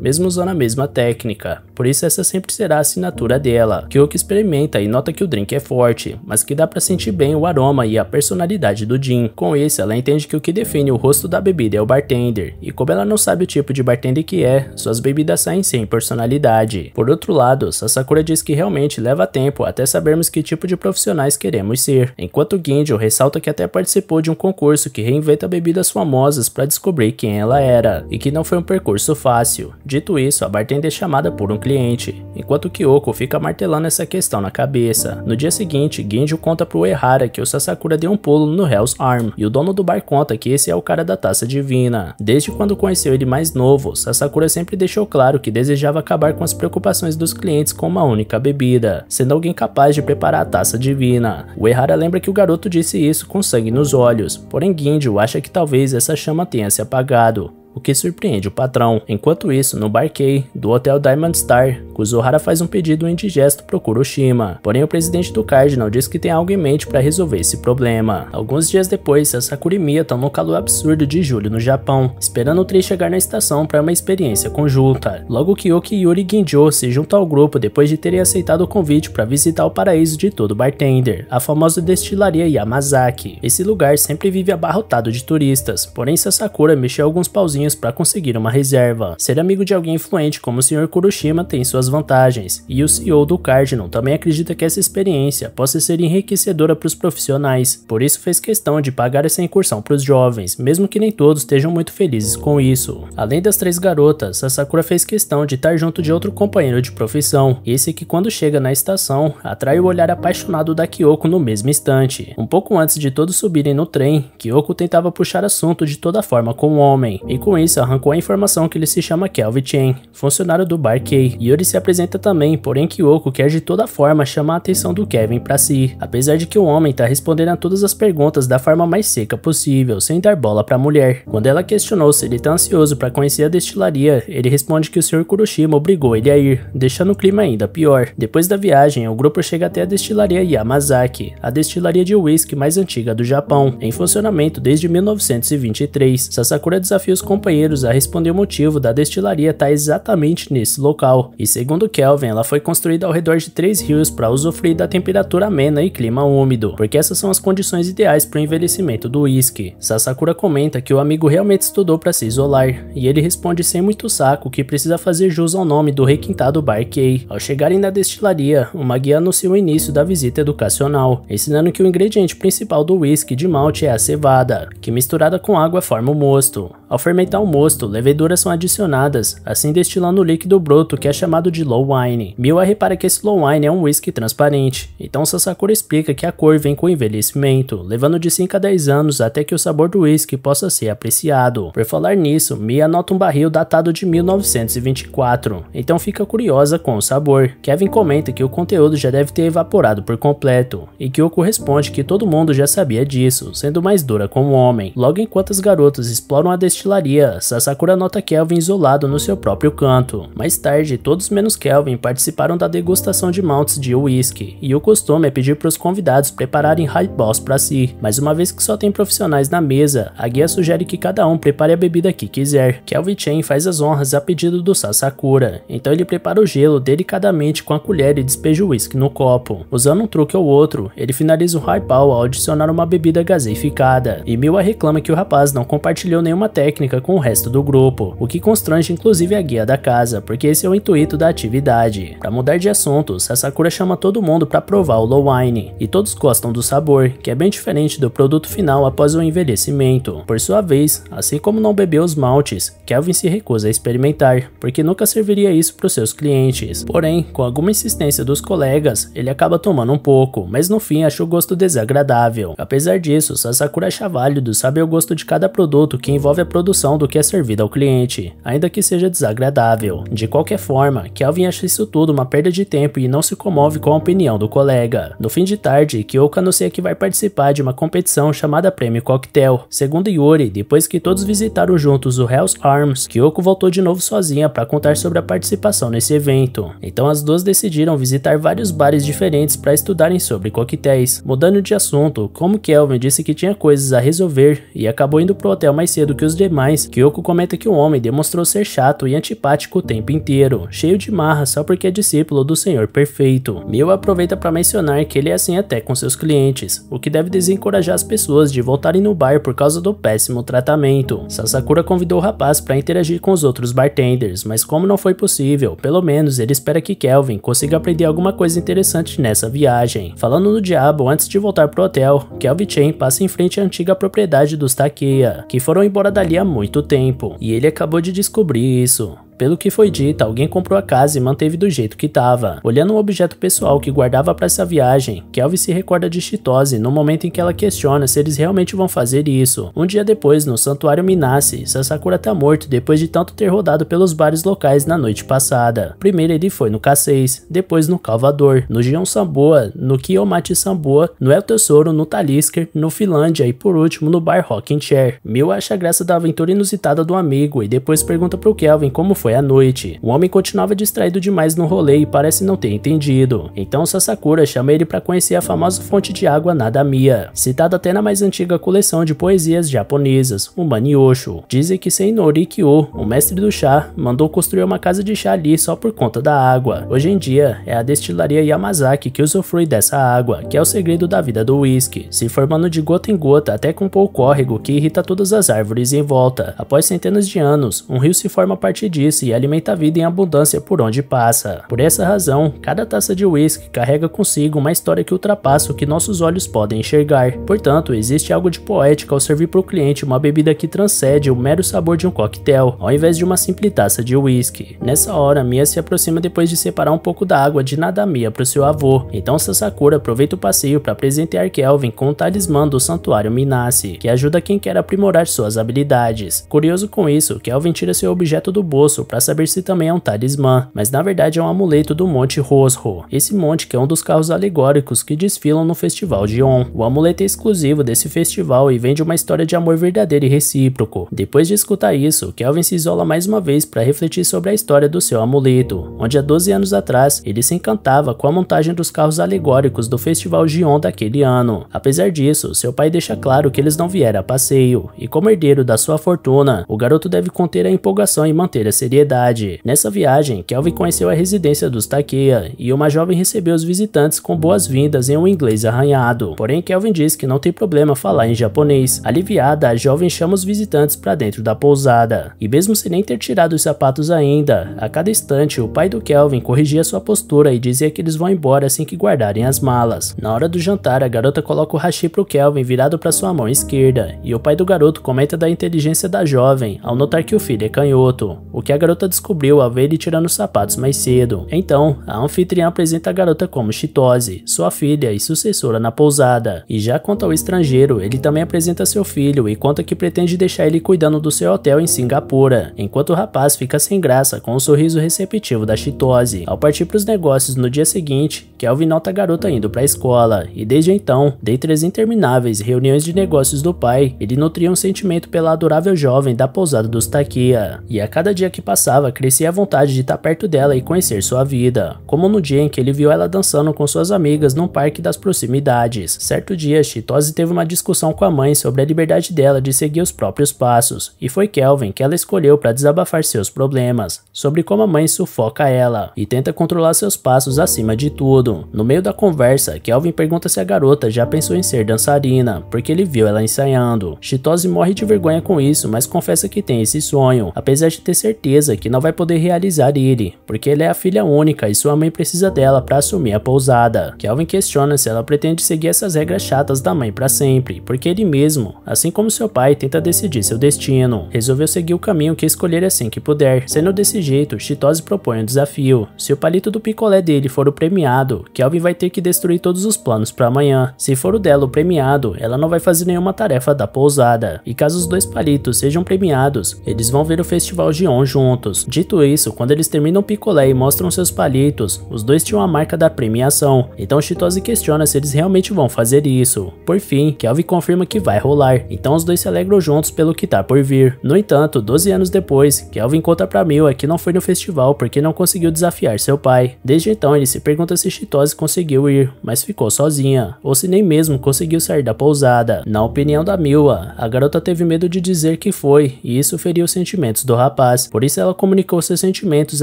mesmo usando a mesma técnica, por isso essa sempre será a assinatura dela. Kyoko experimenta e nota que o drink é forte, mas que dá pra sentir bem o aroma e a personalidade do gin. Com isso, ela entende que o que define o rosto da bebida é o bartender, e como ela não sabe o tipo de bartender que é, suas bebidas saem sem personalidade. Por outro lado, Sasakura diz que realmente leva tempo até sabermos que tipo de profissionais queremos ser, enquanto Ginjo ressalta que até participou de um concurso que reinventa bebidas famosas para descobrir quem ela era, e que não foi um percurso fácil. Dito isso, a bartender é chamada por um cliente, enquanto Kyoko fica martelando essa questão na cabeça. No dia seguinte, Ginjo conta pro Uehara que o Sasakura deu um pulo no Hell's Arm, e o dono do bar conta que esse é o cara da taça divina. Desde quando conheceu ele mais novo, Sasakura sempre deixou claro que desejava acabar com as preocupações dos clientes com uma única bebida, sendo alguém capaz de preparar a taça divina. O Uehara lembra que o garoto disse isso com sangue nos olhos, porém Ginjo acha que talvez essa chama tenha se apagado, o que surpreende o patrão. Enquanto isso, no Bar K do Hotel Diamond Star, Kuzuhara faz um pedido indigesto pro Kuroshima, porém o presidente do Cardinal diz que tem algo em mente para resolver esse problema. Alguns dias depois, Sasakura e Mia estão no calor absurdo de julho no Japão, esperando o trem chegar na estação para uma experiência conjunta. Logo Kyoko e Yuri Ginjo se juntam ao grupo depois de terem aceitado o convite para visitar o paraíso de todo bartender, a famosa destilaria Yamazaki. Esse lugar sempre vive abarrotado de turistas, porém Sasakura mexeu alguns pauzinhos para conseguir uma reserva. Ser amigo de alguém influente como o Sr. Kuroshima tem suas vantagens, e o CEO do Cardinal também acredita que essa experiência possa ser enriquecedora para os profissionais, por isso fez questão de pagar essa incursão para os jovens, mesmo que nem todos estejam muito felizes com isso. Além das três garotas, Sasakura fez questão de estar junto de outro companheiro de profissão, esse que quando chega na estação, atrai o olhar apaixonado da Kyoko no mesmo instante. Um pouco antes de todos subirem no trem, Kyoko tentava puxar assunto de toda forma com o homem, e com isso arrancou a informação que ele se chama Kelvin Chen, funcionário do Bar K. Yuri se apresenta também, porém Kyoko quer de toda forma chamar a atenção do Kevin para si, apesar de que o homem tá respondendo a todas as perguntas da forma mais seca possível, sem dar bola pra mulher. Quando ela questionou se ele tá ansioso para conhecer a destilaria, ele responde que o Sr. Kuroshima obrigou ele a ir, deixando o clima ainda pior. Depois da viagem, o grupo chega até a destilaria Yamazaki, a destilaria de whisky mais antiga do Japão, em funcionamento desde 1923. Sasakura desafia os companheiros a responder o motivo da destilaria estar exatamente nesse local, e segundo Kelvin, ela foi construída ao redor de 3 rios para usufruir da temperatura amena e clima úmido, porque essas são as condições ideais para o envelhecimento do whisky. Sasakura comenta que o amigo realmente estudou para se isolar, e ele responde sem muito saco que precisa fazer jus ao nome do requintado Bar K. Ao chegarem na destilaria, uma guia anuncia o início da visita educacional, ensinando que o ingrediente principal do whisky de malte é a cevada, que misturada com água forma o mosto. Ao fermentar aumentar o mosto, leveduras são adicionadas, assim destilando o líquido bruto que é chamado de low wine. Miwa repara que esse low wine é um whisky transparente, então Sasakura explica que a cor vem com o envelhecimento, levando de 5 a 10 anos até que o sabor do whisky possa ser apreciado. Por falar nisso, Mia nota um barril datado de 1924, então fica curiosa com o sabor. Kevin comenta que o conteúdo já deve ter evaporado por completo, e Kyoko responde que todo mundo já sabia disso, sendo mais dura como homem. Logo enquanto as garotas exploram a destilaria, Sasakura nota Kelvin isolado no seu próprio canto. Mais tarde, todos menos Kelvin participaram da degustação de maltes de whisky, e o costume é pedir para os convidados prepararem highballs para si, mas uma vez que só tem profissionais na mesa, a guia sugere que cada um prepare a bebida que quiser. Kelvin-chan faz as honras a pedido do Sasakura, então ele prepara o gelo delicadamente com a colher e despeja o whisky no copo. Usando um truque ou outro, ele finaliza o highball ao adicionar uma bebida gaseificada, e Miwa reclama que o rapaz não compartilhou nenhuma técnica com o resto do grupo, o que constrange inclusive a guia da casa, porque esse é o intuito da atividade. Para mudar de assunto, Sasakura chama todo mundo para provar o low wine, e todos gostam do sabor, que é bem diferente do produto final após o envelhecimento. Por sua vez, assim como não bebeu os maltes, Kelvin se recusa a experimentar, porque nunca serviria isso para os seus clientes. Porém, com alguma insistência dos colegas, ele acaba tomando um pouco, mas no fim achou o gosto desagradável. Apesar disso, Sasakura acha válido saber o gosto de cada produto que envolve a produção do que é servido ao cliente, ainda que seja desagradável. De qualquer forma, Kelvin acha isso tudo uma perda de tempo e não se comove com a opinião do colega. No fim de tarde, Kyoko anuncia que vai participar de uma competição chamada Prêmio Cocktail. Segundo Yuri, depois que todos visitaram juntos o Hell's Arms, Kyoko voltou de novo sozinha para contar sobre a participação nesse evento. Então as duas decidiram visitar vários bares diferentes para estudarem sobre coquetéis. Mudando de assunto, como Kelvin disse que tinha coisas a resolver e acabou indo pro hotel mais cedo que os demais, Kyoko comenta que o homem demonstrou ser chato e antipático o tempo inteiro, cheio de marra só porque é discípulo do Senhor Perfeito. Miwa aproveita para mencionar que ele é assim até com seus clientes, o que deve desencorajar as pessoas de voltarem no bar por causa do péssimo tratamento. Sasakura convidou o rapaz para interagir com os outros bartenders, mas como não foi possível, pelo menos ele espera que Kelvin consiga aprender alguma coisa interessante nessa viagem. Falando no diabo, antes de voltar pro hotel, Kelvin-chan passa em frente à antiga propriedade dos Takeya, que foram embora dali há muito tempo, e ele acabou de descobrir isso. Pelo que foi dito, alguém comprou a casa e manteve do jeito que estava. Olhando um objeto pessoal que guardava para essa viagem, Kelvin se recorda de Chitose no momento em que ela questiona se eles realmente vão fazer isso. Um dia depois, no Santuário Minase, Sasakura tá morto depois de tanto ter rodado pelos bares locais na noite passada. Primeiro ele foi no K6, depois no Calvador, no Gion Samboa, no Kiyomachi Samboa, no El Tesouro, no Talisker, no Finlândia e por último no Bar Rocking Chair. Miwa acha graça da aventura inusitada do amigo e depois pergunta pro Kelvin como foi a noite. O homem continuava distraído demais no rolê e parece não ter entendido. Então Sasakura chama ele para conhecer a famosa fonte de água Nadamiya, citada até na mais antiga coleção de poesias japonesas, o Manyosho. Dizem que Seinori Kyo, o mestre do chá, mandou construir uma casa de chá ali só por conta da água. Hoje em dia, é a destilaria Yamazaki que usufrui dessa água, que é o segredo da vida do whisky, se formando de gota em gota até com um córrego que irrita todas as árvores em volta. Após centenas de anos, um rio se forma a partir disso e alimenta a vida em abundância por onde passa. Por essa razão, cada taça de whisky carrega consigo uma história que ultrapassa o que nossos olhos podem enxergar. Portanto, existe algo de poético ao servir para o cliente uma bebida que transcende o mero sabor de um coquetel, ao invés de uma simples taça de whisky. Nessa hora, Mia se aproxima depois de separar um pouco da água de Nadamiya para o seu avô. Então Sasakura aproveita o passeio para presentear Kelvin com o talismã do Santuário Minase, que ajuda quem quer aprimorar suas habilidades. Curioso com isso, Kelvin tira seu objeto do bolso para saber se também é um talismã, mas na verdade é um amuleto do Monte Rosro. Esse monte que é um dos carros alegóricos que desfilam no Festival de On. O amuleto é exclusivo desse festival e vem de uma história de amor verdadeiro e recíproco. Depois de escutar isso, Kelvin se isola mais uma vez para refletir sobre a história do seu amuleto, onde há 12 anos atrás ele se encantava com a montagem dos carros alegóricos do Festival de On daquele ano. Apesar disso, seu pai deixa claro que eles não vieram a passeio, e como herdeiro da sua fortuna, o garoto deve conter a empolgação e manter a seriedade. sobriedade. Nessa viagem, Kelvin conheceu a residência dos Takeya e uma jovem recebeu os visitantes com boas-vindas em um inglês arranhado. Porém, Kelvin diz que não tem problema falar em japonês. Aliviada, a jovem chama os visitantes para dentro da pousada. E mesmo sem nem ter tirado os sapatos ainda, a cada instante o pai do Kelvin corrigia sua postura e dizia que eles vão embora assim que guardarem as malas. Na hora do jantar, a garota coloca o hashi pro Kelvin virado para sua mão esquerda, e o pai do garoto comenta da inteligência da jovem ao notar que o filho é canhoto, o que a garota descobriu ao ver ele tirando os sapatos mais cedo. Então, a anfitriã apresenta a garota como Chitose, sua filha e sucessora na pousada. E já quanto ao estrangeiro, ele também apresenta seu filho e conta que pretende deixar ele cuidando do seu hotel em Singapura, enquanto o rapaz fica sem graça com o sorriso receptivo da Chitose. Ao partir para os negócios no dia seguinte, Kelvin nota a garota indo para a escola, e desde então, dentre as intermináveis reuniões de negócios do pai, ele nutria um sentimento pela adorável jovem da pousada dos Takeya, e a cada dia que passava, crescia a vontade de estar perto dela e conhecer sua vida, como no dia em que ele viu ela dançando com suas amigas num parque das proximidades. Certo dia, Chitose teve uma discussão com a mãe sobre a liberdade dela de seguir os próprios passos, e foi Kelvin que ela escolheu para desabafar seus problemas, sobre como a mãe sufoca ela e tenta controlar seus passos acima de tudo. No meio da conversa, Kelvin pergunta se a garota já pensou em ser dançarina, porque ele viu ela ensaiando. Chitose morre de vergonha com isso, mas confessa que tem esse sonho, apesar de ter certeza que não vai poder realizar ele, porque ela é a filha única e sua mãe precisa dela para assumir a pousada. Kelvin questiona se ela pretende seguir essas regras chatas da mãe para sempre, porque ele mesmo, assim como seu pai, tenta decidir seu destino. Resolveu seguir o caminho que escolher assim que puder. Sendo desse jeito, Chitose propõe um desafio. Se o palito do picolé dele for o premiado, Kelvin vai ter que destruir todos os planos para amanhã. Se for o dela o premiado, ela não vai fazer nenhuma tarefa da pousada. E caso os dois palitos sejam premiados, eles vão ver o Festival Gion juntos. Dito isso, quando eles terminam o picolé e mostram seus palitos, os dois tinham a marca da premiação. Então Chitose questiona se eles realmente vão fazer isso. Por fim, Kelvin confirma que vai rolar. Então os dois se alegram juntos pelo que tá por vir. No entanto, 12 anos depois, Kelvin conta pra Mila que não foi no festival porque não conseguiu desafiar seu pai. Desde então ele se pergunta se Chitose conseguiu ir, mas ficou sozinha, ou se nem mesmo conseguiu sair da pousada. Na opinião da Mila, a garota teve medo de dizer que foi, e isso feriu os sentimentos do rapaz, por isso ela comunicou seus sentimentos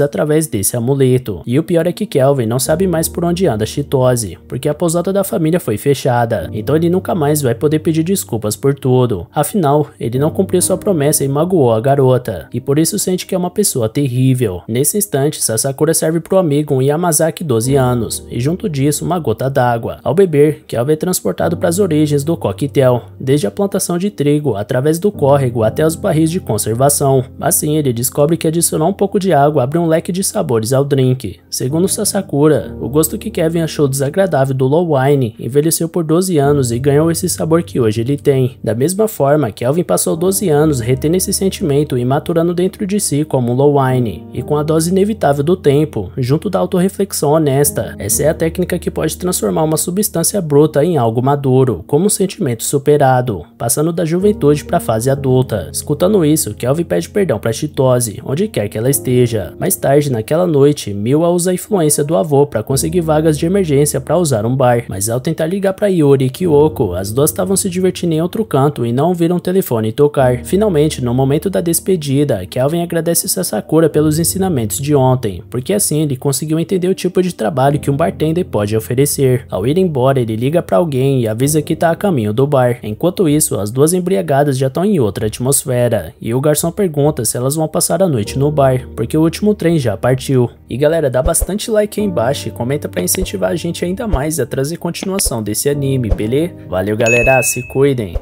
através desse amuleto. E o pior é que Kelvin não sabe mais por onde anda Chitose, porque a pousada da família foi fechada, então ele nunca mais vai poder pedir desculpas por tudo. Afinal, ele não cumpriu sua promessa e magoou a garota, e por isso sente que é uma pessoa terrível. Nesse instante, Sasakura serve pro amigo um Yamazaki 12 anos, e junto disso uma gota d'água. Ao beber, Kelvin é transportado para as origens do coquetel, desde a plantação de trigo, através do córrego até os barris de conservação. Assim, ele descobre que adicionar um pouco de água abre um leque de sabores ao drink. Segundo Sasakura, o gosto que Kelvin achou desagradável do low wine envelheceu por 12 anos e ganhou esse sabor que hoje ele tem. Da mesma forma, Kelvin passou 12 anos retendo esse sentimento e maturando dentro de si como um low wine, e com a dose inevitável do tempo, junto da autorreflexão honesta, essa é a técnica que pode transformar uma substância bruta em algo maduro, como um sentimento superado, passando da juventude para a fase adulta. Escutando isso, Kelvin pede perdão para Chitose, onde quer que ela esteja. Mais tarde, naquela noite, Mila usa a influência do avô para conseguir vagas de emergência para usar um bar, mas ao tentar ligar para Yuri e Kyoko, as duas estavam se divertindo em outro canto e não viram o telefone tocar. Finalmente, no momento da despedida, Kelvin agradece Sasakura pelos ensinamentos de ontem, porque assim ele conseguiu entender o tipo de trabalho que um bartender pode oferecer. Ao ir embora, ele liga para alguém e avisa que tá a caminho do bar. Enquanto isso, as duas embriagadas já estão em outra atmosfera, e o garçom pergunta se elas vão passar a noite no bar, porque o último trem já partiu. E galera, dá bastante like aí embaixo e comenta para incentivar a gente ainda mais a trazer continuação desse anime, beleza? Valeu galera, se cuidem!